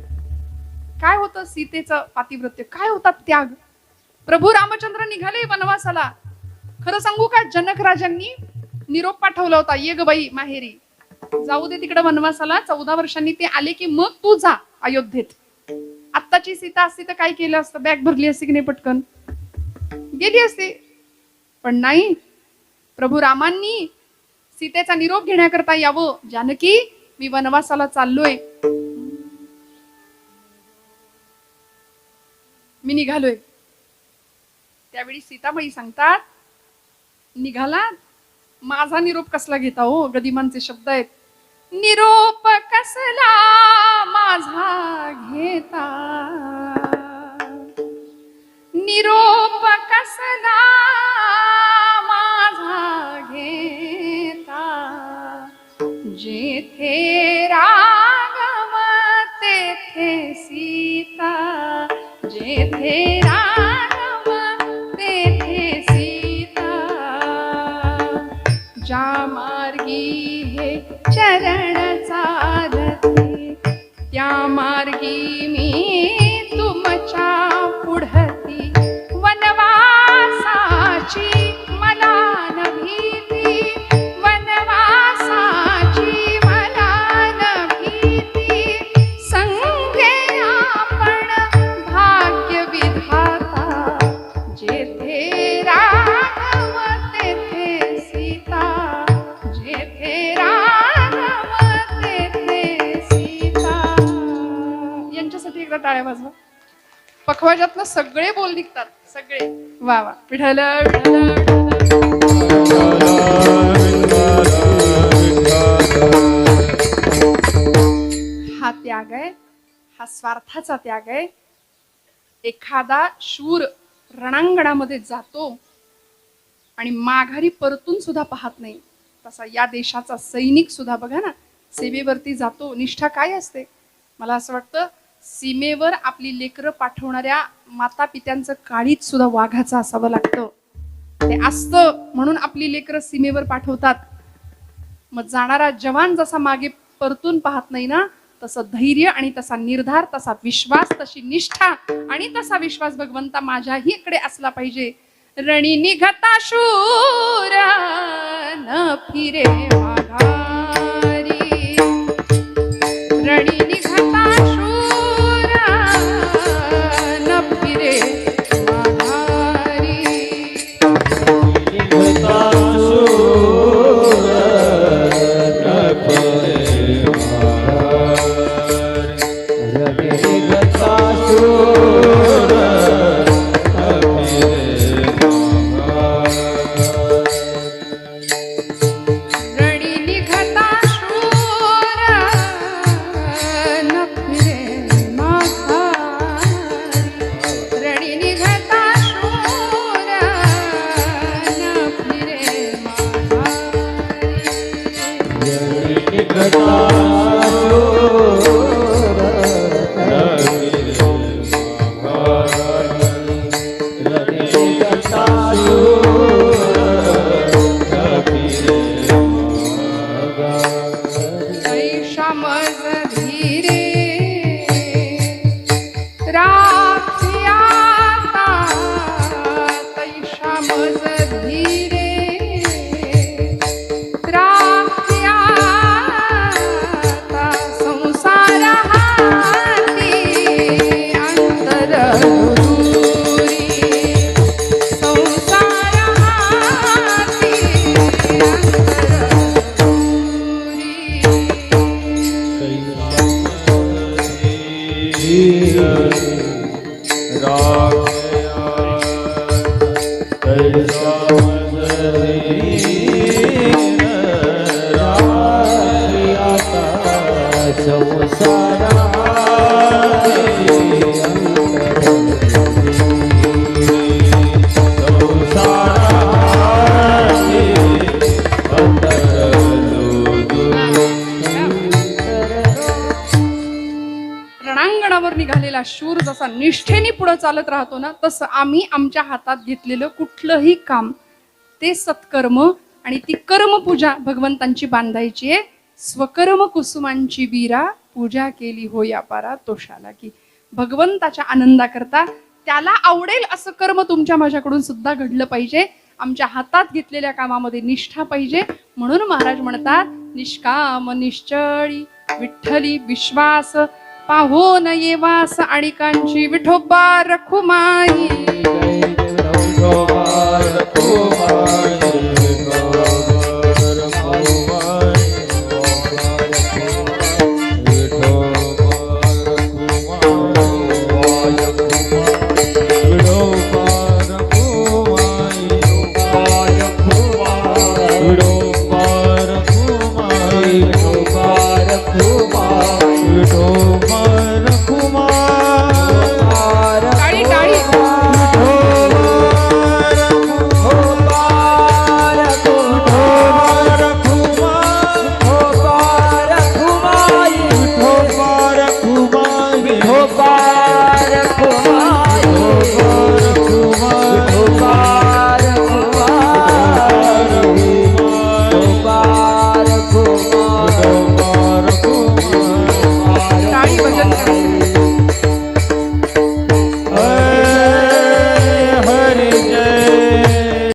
काय होतं सीतेचं पातिव्रत्य, काय होता त्याग. प्रभू रामचंद्र निघाले वनवासाला. खरं सांगू का, जनक राजांनी निरोप पाठवला होता, ये ग बाई माहेरी, जाऊ दे तिकडे वनवासाला, 14 वर्षांनी ते आले की मग तू जा अयोध्येत. आत्ताची सीता असती तर काय केलं असतं, बॅग भरली असती की नाही, पटकन गेली असती. पण नाही, प्रभू रामांनी सीतेचा निरोप घेण्याकरता यावं. जानकी, मी वनवासाला चाललोय, मी निघालोय. त्यावेळी सीताबाई सांगतात, निघाला, माझा निरोप कसला घेता हो. गदिमांचे शब्द आहेत, निरोप कसला माझा घेता, निरोप कसला माझा घेता, जेथे राघव तेथे सीता, जेथे राघव तेथे सीता, ज्या मार्गी हे चरण चालते, त्या मार्गी मी तुमच्या पुढती, वनवासाची मला न भीती, वनवासाची मला न भीती, संगे आपण भाग्य विधाता, जेथे राघव तेथे सीता, जेथे राघव तेथे सीता. यांच्यासाठी एकदा टाळ्या वाजवा. पखवाजातनं सगळे बोल निघतात, सगळे. वा वा, विठ्ठल हा त्याग आहे, हा स्वार्थाचा त्याग आहे. एखादा शूर रणांगणामध्ये जातो आणि माघारी परतून सुद्धा पाहत नाही, तसा या देशाचा सैनिक सुद्धा बघा ना, सेवेवरती जातो. निष्ठा काय असते, मला असं वाटतं सीमेवर आपली लेकरं पाठवणाऱ्या माता पित्यांचं काळीज सुद्धा वाघाचं असावं लागतं. ते असतं म्हणून आपली लेकरं सीमेवर पाठवतात. मग जाणारा जवान जसा मागे परतून पाहत नाही ना, तसं धैर्य आणि तसा निर्धार, तसा विश्वास, तशी निष्ठा आणि तसा विश्वास भगवंता माझ्याही इकडे असला पाहिजे. रणी निघता शूर न फिरे माघारी, रणी निघता शूर न फिरे माघारी, निघता शूर न फिरे माघारी, निघता शूर न फिरे माघारी. निघालेला शूर जसा निष्ठेने पुढे चालत राहतो ना, तसं आम्ही आमच्या हातात घेतलेलं कुठलंही काम ते सत्कर्म आणि ती कर्मपूजा भगवंतांची बांधायची आहे. स्वकर्म कुसुमांची बीरा पूजा केली हो या पारा तोषाला की. भगवंताच्या आनंदाकरता त्याला आवडेल असं कर्म तुमच्या माझ्याकडून सुद्धा घडलं पाहिजे. आमच्या हातात घेतलेल्या कामामध्ये निष्ठा पाहिजे. म्हणून महाराज म्हणतात, निष्काम निश्चळी विठ्ठली विश्वास पाहो न येवास आणि कांची विठोबा रखुमाई.